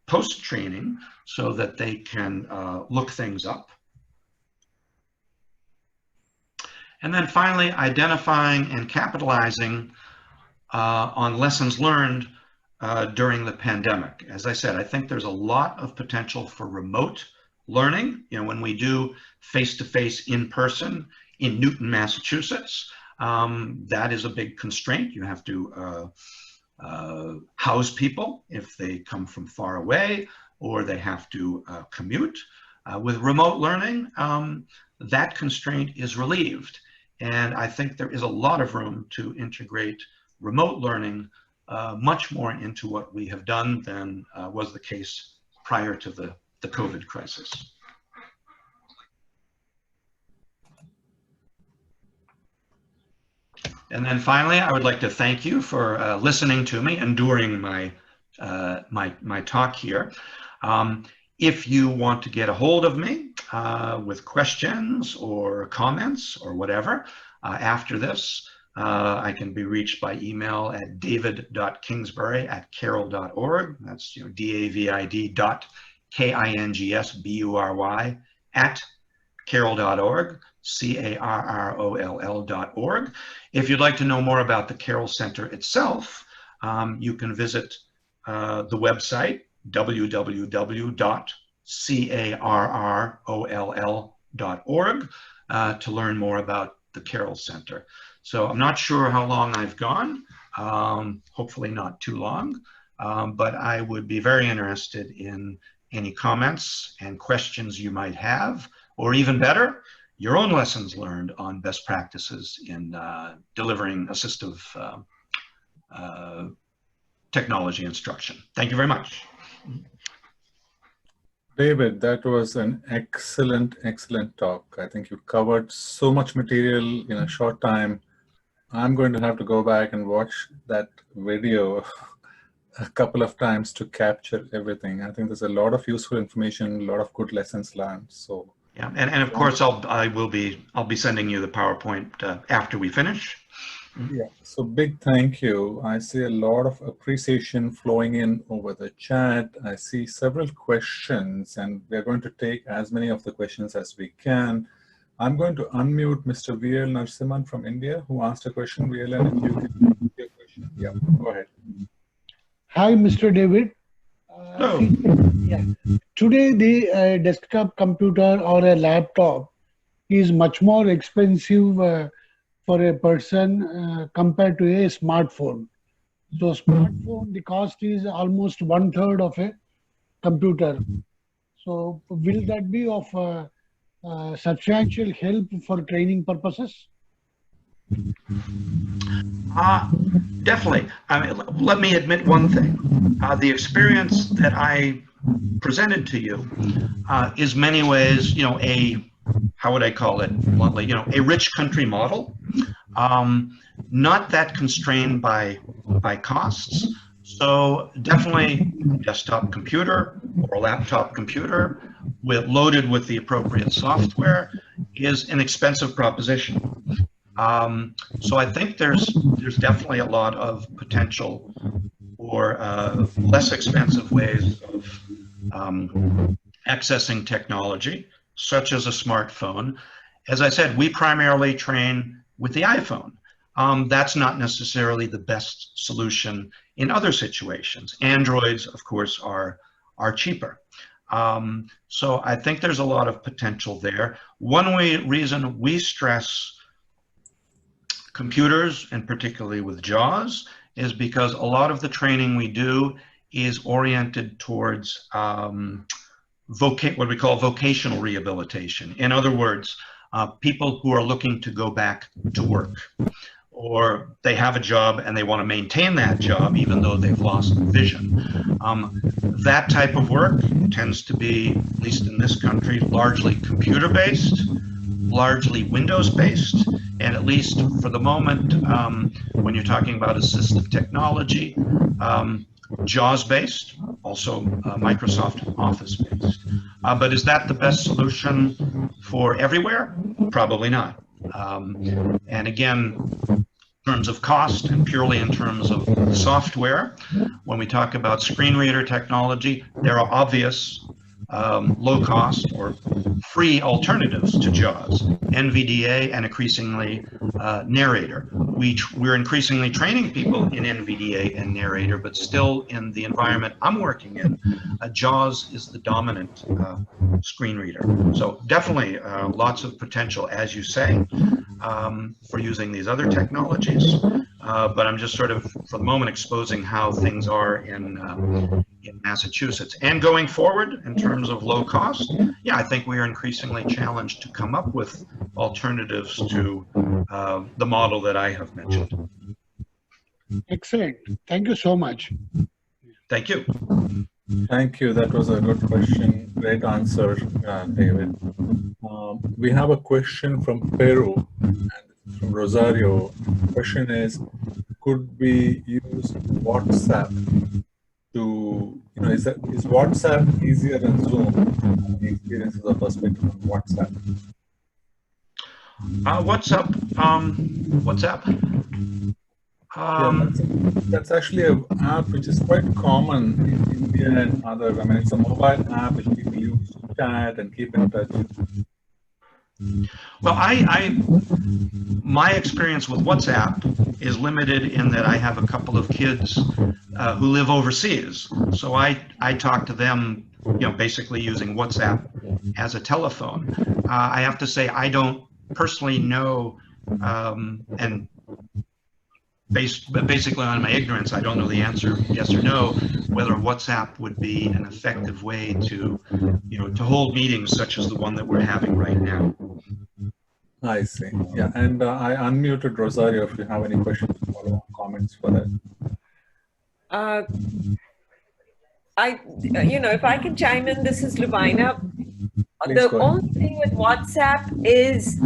Speaker 3: post-training so that they can look things up. And then finally, identifying and capitalizing on lessons learned during the pandemic. As I said, I think there's a lot of potential for remote learning. You know, when we do face-to-face in person in Newton, Massachusetts, that is a big constraint. You have to house people if they come from far away, or they have to commute. With remote learning, that constraint is relieved. And I think there is a lot of room to integrate remote learning much more into what we have done than was the case prior to the COVID crisis. And then finally, I would like to thank you for listening to me, enduring my talk here. If you want to get a hold of me with questions or comments or whatever after this, I can be reached by email at david.kingsbury@carroll.org. That's david.kingsbury@carroll.org, CARROLL.org. If you'd like to know more about the Carroll Center itself, you can visit the website www.carroll.org to learn more about the Carroll Center. So I'm not sure how long I've gone, hopefully not too long, but I would be very interested in any comments and questions you might have, or even better, your own lessons learned on best practices in delivering assistive technology instruction. Thank you very much.
Speaker 1: David, that was an excellent, excellent talk. I think you covered so much material in a short time. I'm going to have to go back and watch that video a couple of times to capture everything. I think there's a lot of useful information, a lot of good lessons learned. So
Speaker 3: yeah, and of course I'll be sending you the PowerPoint after we finish.
Speaker 1: Yeah, so big thank you. I see a lot of appreciation flowing in over the chat. I see several questions, and we're going to take as many of the questions as we can. I'm going to unmute Mr. VL Narasimhan from India, who asked a question. VLN, if you can ask your question. Yeah, go ahead.
Speaker 4: Hi, Mr. David.
Speaker 3: Hello.
Speaker 4: Yeah. Today, the desktop computer or a laptop is much more expensive for a person compared to a smartphone. So smartphone, the cost is almost 1/3 of a computer. So will that be of substantial help for training purposes?
Speaker 3: Definitely. I mean, let me admit one thing. The experience that I presented to you is many ways, you know, how would I call it bluntly, you know, a rich country model, not that constrained by costs. So definitely a desktop computer or a laptop computer loaded with the appropriate software is an expensive proposition. So I think there's definitely a lot of potential for less expensive ways of accessing technology, such as a smartphone. As I said, we primarily train with the iPhone. That's not necessarily the best solution in other situations. Androids, of course, are cheaper. So I think there's a lot of potential there. One reason we stress computers, and particularly with JAWS, is because a lot of the training we do is oriented towards what we call vocational rehabilitation. In other words, people who are looking to go back to work, or they have a job and they want to maintain that job even though they've lost vision. That type of work tends to be, at least in this country, largely computer-based, largely Windows-based, and at least for the moment, when you're talking about assistive technology, JAWS-based, also Microsoft Office based. But is that the best solution for everywhere? Probably not. And again, in terms of cost and purely in terms of software, when we talk about screen reader technology, there are obvious low cost or free alternatives to JAWS, NVDA, and increasingly narrator. We're increasingly training people in NVDA and narrator, but still in the environment I'm working in, JAWS is the dominant screen reader. So definitely lots of potential, as you say, for using these other technologies. But I'm just sort of, for the moment, exposing how things are in Massachusetts. And going forward, in terms of low cost, yeah, I think we are increasingly challenged to come up with alternatives to the model that I have mentioned.
Speaker 4: Excellent. Thank you so much.
Speaker 3: Thank you.
Speaker 1: Thank you. That was a good question. Great answer, David. We have a question from Peru, from Rosario. The question is, could we use WhatsApp to, is WhatsApp easier than Zoom? The experiences or perspective on WhatsApp. WhatsApp. That's actually an app which is quite common in India and other. I mean, it's a mobile app which people use to chat and keep in touch.
Speaker 3: Well, my experience with WhatsApp is limited in that I have a couple of kids who live overseas. So I talk to them, basically using WhatsApp as a telephone. I have to say I don't personally know, and basically on my ignorance, I don't know the answer, yes or no, whether WhatsApp would be an effective way to, to hold meetings such as the one that we're having right now.
Speaker 1: I see. Yeah, and I unmuted Rosario if you have any questions or follow-up comments for that.
Speaker 5: If I can chime in, this is Lubina.
Speaker 1: Please
Speaker 5: The only thing with WhatsApp is,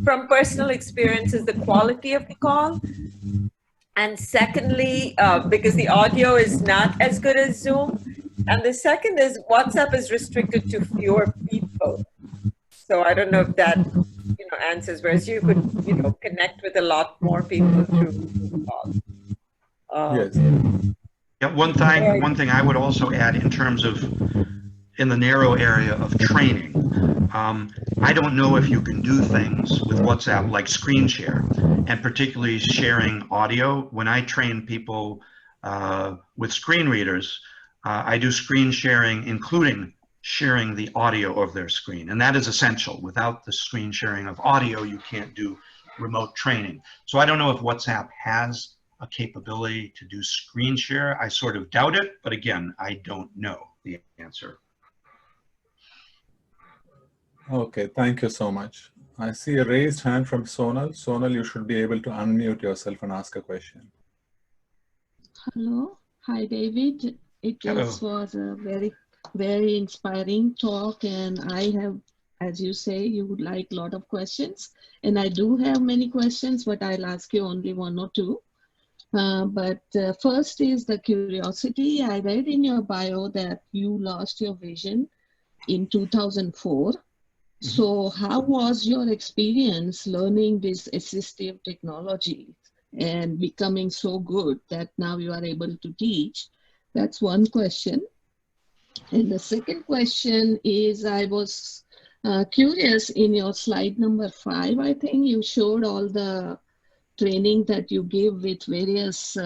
Speaker 5: from personal experience, is the quality of the call. And secondly, because the audio is not as good as Zoom. And the second is WhatsApp is restricted to fewer people. So I don't know if that, answers, whereas you could, connect with a lot more people through calls.
Speaker 1: Yes.
Speaker 3: Yeah, one thing I would also add in terms of, in the narrow area of training, I don't know if you can do things with WhatsApp like screen share, and particularly sharing audio. When I train people with screen readers, I do screen sharing, including sharing the audio of their screen, and that is essential. Without the screen sharing of audio, you can't do remote training. So I don't know if WhatsApp has a capability to do screen share. I sort of doubt it, but again, I don't know the answer.
Speaker 1: Okay, thank you so much. I see a raised hand from Sonal. Sonal, you should be able to unmute yourself and ask a question.
Speaker 6: Hello. Hi, David. This was a very, very inspiring talk, and I have, as you say, you would like a lot of questions, and I do have many questions, but I'll ask you only one or two. First is the curiosity. I read in your bio that you lost your vision in 2004. So how was your experience learning this assistive technology and becoming so good that now you are able to teach? That's one question. And the second question is, I was curious, in your slide number 5, I think you showed all the training that you give with various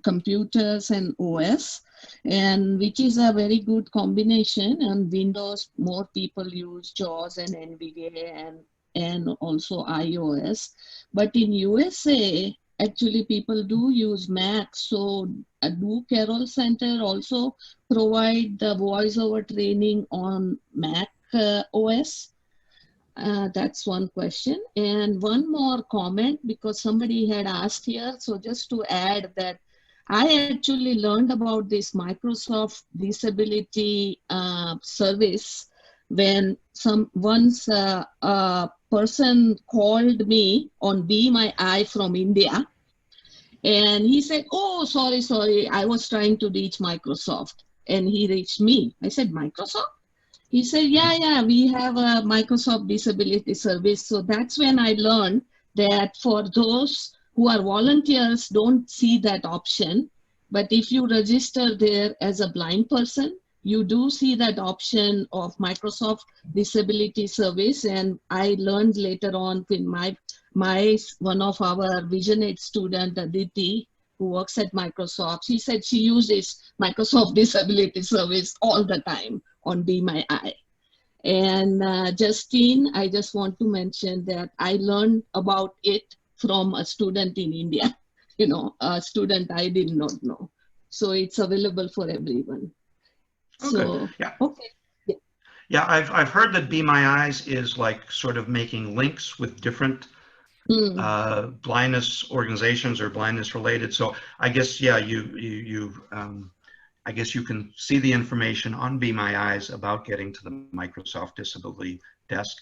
Speaker 6: computers and OS, and which is a very good combination. On Windows, more people use JAWS and NVDA and also iOS. But in USA, actually people do use Mac. So do Carroll Center also provide the voiceover training on Mac OS? That's one question. And one more comment, because somebody had asked here. So just to add that I actually learned about this Microsoft Disability Service when once a person called me on Be My Eye from India. And he said, oh, sorry, I was trying to reach Microsoft. And he reached me. I said, Microsoft? He said, yeah, we have a Microsoft Disability Service. So that's when I learned that for those who are volunteers, don't see that option. But if you register there as a blind person, you do see that option of Microsoft Disability Service. And I learned later on in one of our Vision 8 student, Aditi, who works at Microsoft, she said she uses Microsoft Disability Service all the time on Be My Eye. And Justine, I just want to mention that I learned about it from a student in India, a student I did not know. So it's available for everyone.
Speaker 3: Okay.
Speaker 6: So,
Speaker 3: Yeah.
Speaker 6: okay.
Speaker 3: Yeah, I've heard that Be My Eyes is like sort of making links with different blindness organizations or blindness related. So I guess, yeah, I guess you can see the information on Be My Eyes about getting to the Microsoft Disability Desk.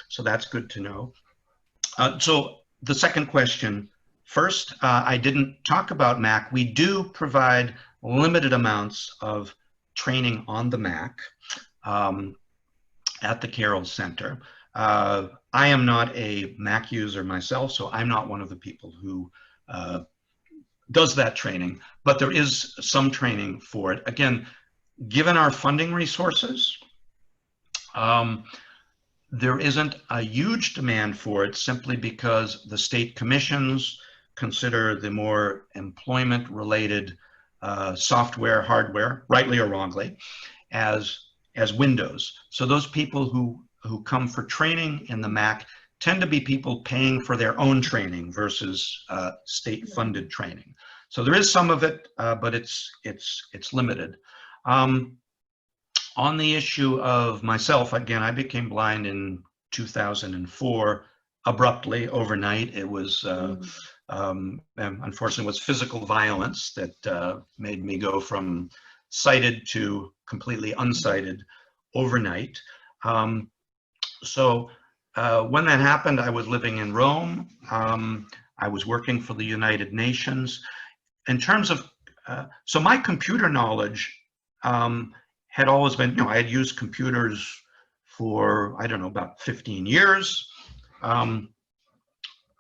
Speaker 3: So that's good to know. So the second question, first, I didn't talk about Mac. We do provide limited amounts of training on the Mac at the Carroll Center. I am not a Mac user myself, so I'm not one of the people who does that training, but there is some training for it. Again, given our funding resources, there isn't a huge demand for it simply because the state commissions consider the more employment-related software, hardware, rightly or wrongly, as Windows. So those people who come for training in the Mac tend to be people paying for their own training versus state-funded training. So there is some of it, but it's limited. On the issue of myself, again, I became blind in 2004, abruptly, overnight. It was, unfortunately, it was physical violence that made me go from sighted to completely unsighted overnight. So when that happened, I was living in Rome. I was working for the United Nations. In terms of, so my computer knowledge had always been, I had used computers for, I don't know, about 15 years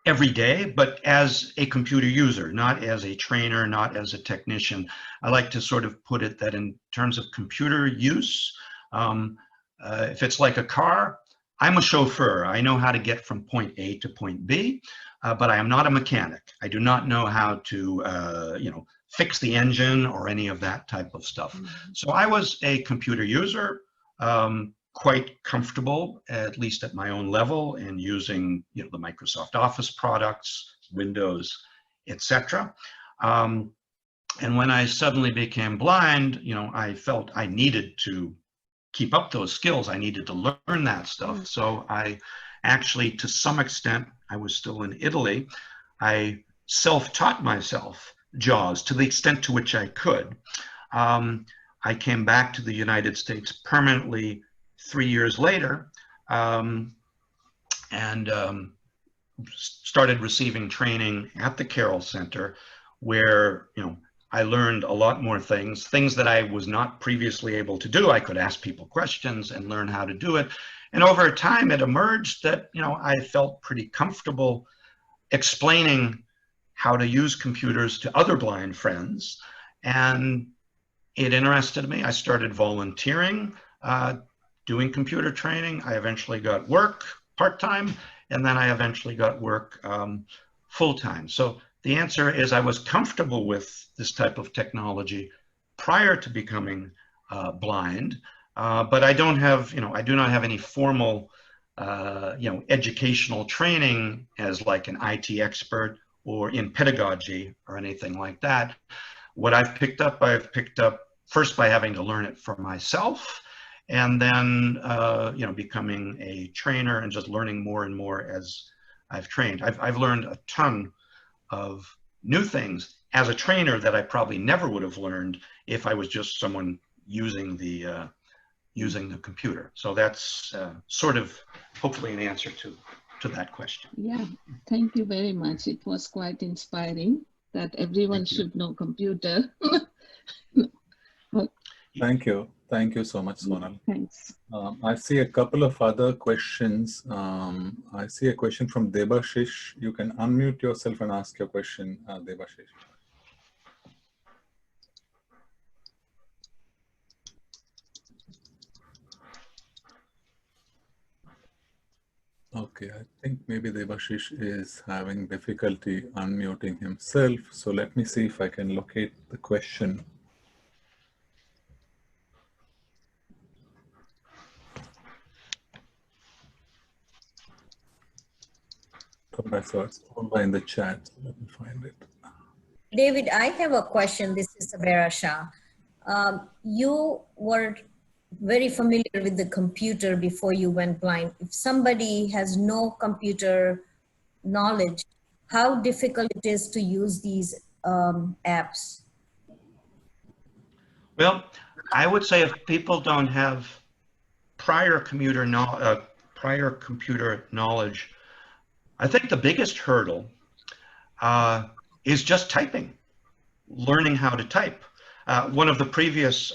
Speaker 3: every day, but as a computer user, not as a trainer, not as a technician. I like to sort of put it that in terms of computer use, if it's like a car, I'm a chauffeur. I know how to get from point A to point B, but I am not a mechanic. I do not know how to, fix the engine or any of that type of stuff. So I was a computer user, quite comfortable, at least at my own level, in using the Microsoft Office products, Windows, etc. And when I suddenly became blind, I felt I needed to keep up those skills. I needed to learn that stuff. So I actually, to some extent, I was still in Italy, I self-taught myself JAWS to the extent to which I could. I came back to the United States permanently 3 years later and started receiving training at the Carroll Center where, I learned a lot more things that I was not previously able to do. I could ask people questions and learn how to do it. And over time, it emerged that, I felt pretty comfortable explaining how to use computers to other blind friends. And it interested me. I started volunteering, doing computer training. I eventually got work part-time, and then I eventually got work full-time. So the answer is I was comfortable with this type of technology prior to becoming blind, but I don't have, I do not have any formal, educational training as like an IT expert or in pedagogy or anything like that. What I've picked up first by having to learn it for myself, and then, becoming a trainer and just learning more and more as I've trained. I've learned a ton of new things as a trainer that I probably never would have learned if I was just someone using the computer. So that's sort of hopefully an answer to to that question.
Speaker 6: Yeah, thank you very much. It was quite inspiring that everyone should know computer.
Speaker 1: Thank you. Thank you so much, Sonal.
Speaker 6: Thanks.
Speaker 1: I see a couple of other questions. I see a question from Debashish. You can unmute yourself and ask your question, Debashish. Okay, I think maybe Debashish is having difficulty unmuting himself. So let me see if I can locate the question. I saw it's over in the chat. Let me find it.
Speaker 2: David, I have a question. This is Sabera Shah. You were very familiar with the computer before you went blind. If somebody has no computer knowledge, how difficult it is to use these apps?
Speaker 3: Well, I would say if people don't have prior computer knowledge, I think the biggest hurdle is just typing, learning how to type. One of the previous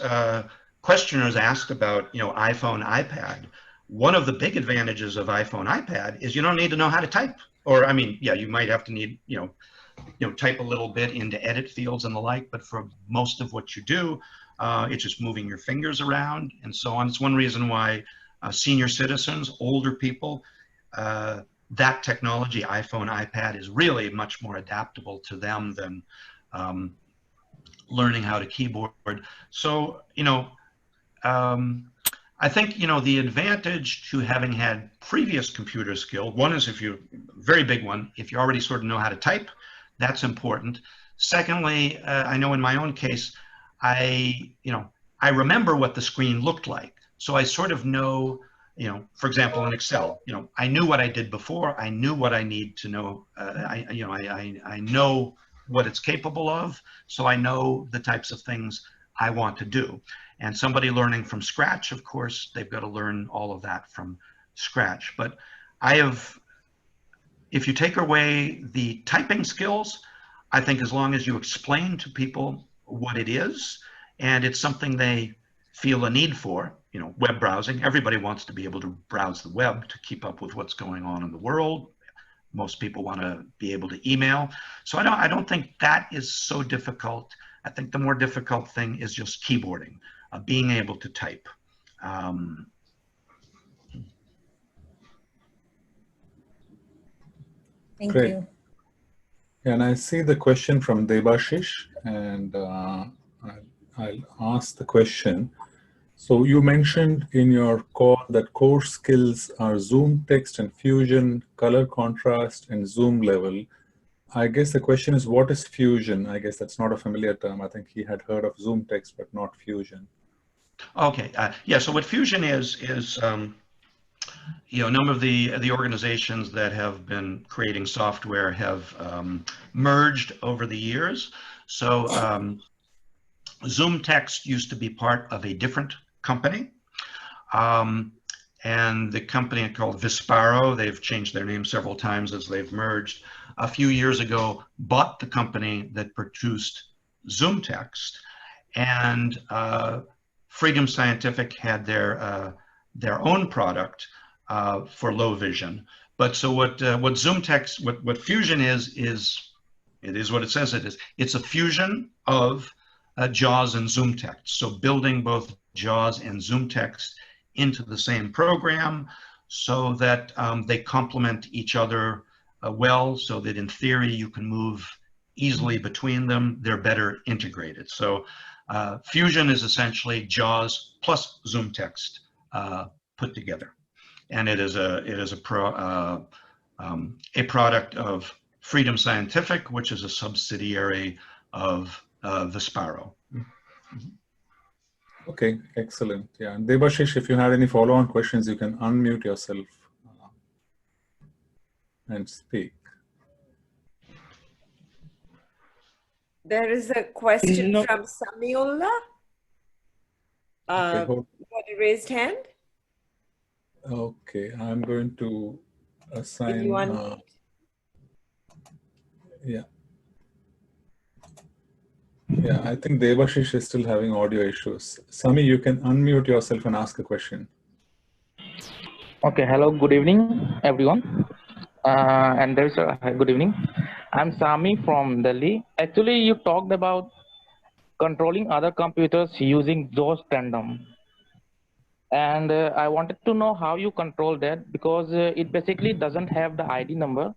Speaker 3: questioners asked about, iPhone, iPad. One of the big advantages of iPhone, iPad is you don't need to know how to type. Or, I mean, yeah, you might have to need, type a little bit into edit fields and the like, but for most of what you do, it's just moving your fingers around and so on. It's one reason why senior citizens, older people, that technology, iPhone, iPad, is really much more adaptable to them than learning how to keyboard. So, I think, the advantage to having had previous computer skill, one is very big one, if you already sort of know how to type, that's important. Secondly, I know in my own case, I remember what the screen looked like. So I sort of know, for example, in Excel, I knew what I did before. I knew what I need to know. I know what it's capable of. So I know the types of things I want to do. And somebody learning from scratch, of course, they've got to learn all of that from scratch. But if you take away the typing skills, I think as long as you explain to people what it is, and it's something they feel a need for, web browsing. Everybody wants to be able to browse the web to keep up with what's going on in the world. Most people want to be able to email. So I don't think that is so difficult. I think the more difficult thing is just keyboarding, being able to type.
Speaker 2: Thank
Speaker 1: Great.
Speaker 2: you.
Speaker 1: And I see the question from Debashish, and I'll ask the question. So you mentioned in your call that core skills are ZoomText and Fusion, color contrast, and Zoom level. I guess the question is, what is Fusion? I guess that's not a familiar term. I think he had heard of ZoomText, but not Fusion.
Speaker 3: Okay. Yeah. So what Fusion is a number of the organizations that have been creating software have merged over the years. So ZoomText used to be part of a different company. And the company called Visparo, they've changed their name several times as they've merged, a few years ago bought the company that produced ZoomText. And Freedom Scientific had their own product for low vision. But so what ZoomText, what Fusion is it is what it says it is. It's a fusion of JAWS and ZoomText. So building both JAWS and ZoomText into the same program so that they complement each other well, so that in theory you can move easily between them. They're better integrated. So Fusion is essentially JAWS plus ZoomText put together, and it is a product of Freedom Scientific, which is a subsidiary of Visparo.
Speaker 1: Okay, excellent. Yeah, and Debashish, if you had any follow-on questions, you can unmute yourself and speak.
Speaker 5: There is a question from Samiullah.
Speaker 1: Okay,
Speaker 5: Got a raised hand?
Speaker 1: okay, I'm going to Assign.
Speaker 5: you unmute?
Speaker 1: Yeah. Yeah, I think Devashish is still having audio issues. Sami, you can unmute yourself and ask a question.
Speaker 7: Okay, hello, good evening, everyone. And there's a good evening. I'm Sami from Delhi. Actually, you talked about controlling other computers using JAWS tandem. And I wanted to know how you control that, because it basically doesn't have the ID number.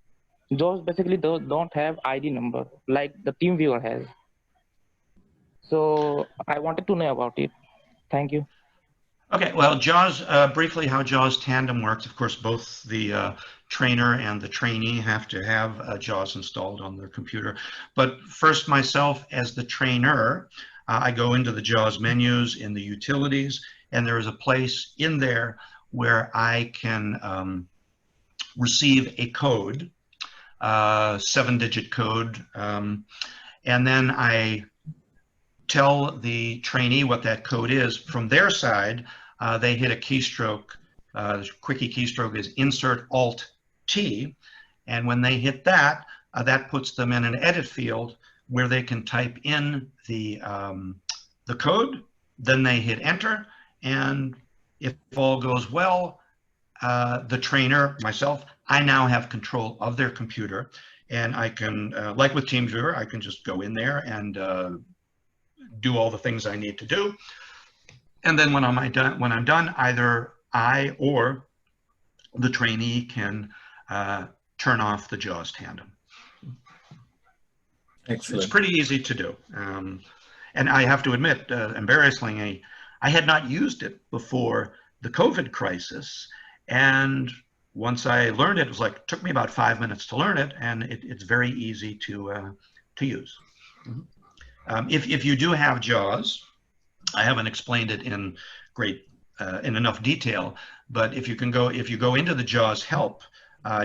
Speaker 7: JAWS basically don't have ID number like the TeamViewer has. So I wanted to know about it. Thank you.
Speaker 3: Okay, well, JAWS, briefly how JAWS Tandem works. Of course, both the trainer and the trainee have to have JAWS installed on their computer. But first, myself as the trainer, I go into the JAWS menus in the utilities, and there is a place in there where I can receive a code, 7-digit code, and then I tell the trainee what that code is. From their side, they hit a keystroke. Quickie keystroke is Insert Alt T, and when they hit that, that puts them in an edit field where they can type in the code. Then they hit Enter, and if all goes well, the trainer, myself, I now have control of their computer, and I can, like with TeamViewer, I can just go in there and do all the things I need to do. And then when I'm done, either I or the trainee can turn off the JAWS Tandem.
Speaker 1: Excellent.
Speaker 3: It's pretty easy to do. And I have to admit, embarrassingly, I had not used it before the COVID crisis. And once I learned it, it was like, took me about 5 minutes to learn it, and it's very easy to use. If you do have JAWS, I haven't explained it in in enough detail, but if you go into the JAWS help,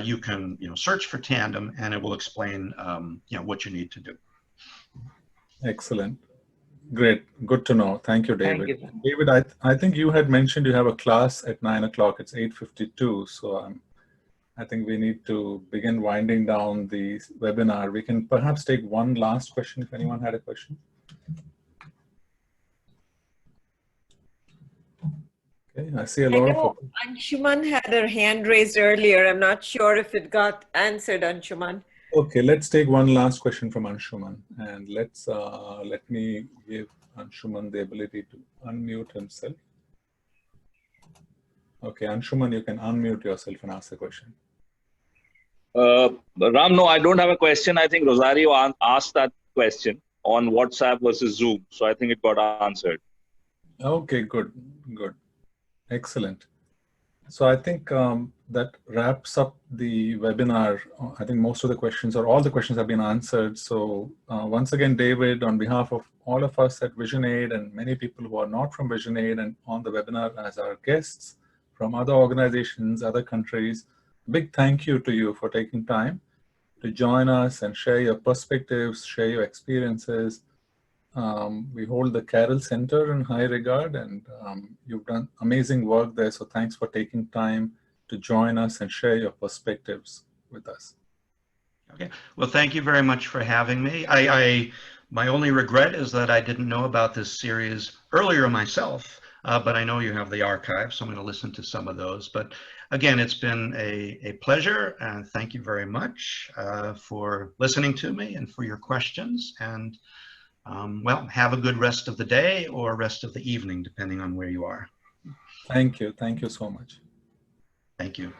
Speaker 3: you can search for Tandem, and it will explain what you need to do.
Speaker 1: Excellent. Great. Good to know. Thank you, David.
Speaker 7: Thank you.
Speaker 1: David, I think you had mentioned you have a class at 9 o'clock. It's 8:52. So I think we need to begin winding down the webinar. We can perhaps take one last question if anyone had a question. Okay, I see a lot of.
Speaker 5: Anshuman had her hand raised earlier. I'm not sure if it got answered, Anshuman.
Speaker 1: Okay, let's take one last question from Anshuman, and let me give Anshuman the ability to unmute himself. Okay, Anshuman, you can unmute yourself and ask the question.
Speaker 8: Ram, no, I don't have a question. I think Rosario asked that question on WhatsApp versus Zoom, so I think it got answered.
Speaker 1: Okay, good. Excellent. So I think that wraps up the webinar. I think most of the questions or all the questions have been answered. So once again, David, on behalf of all of us at VisionAid and many people who are not from VisionAid and on the webinar as our guests from other organizations, other countries, big thank you to you for taking time to join us and share your perspectives, share your experiences. We hold the Carroll Center in high regard, and you've done amazing work there. So thanks for taking time to join us and share your perspectives with us.
Speaker 3: Okay. Well, thank you very much for having me. My only regret is that I didn't know about this series earlier myself, but I know you have the archive, so I'm going to listen to some of those. But again, it's been a pleasure, and thank you very much for listening to me and for your questions. And well, have a good rest of the day or rest of the evening, depending on where you are.
Speaker 1: Thank you. Thank you so much.
Speaker 3: Thank you.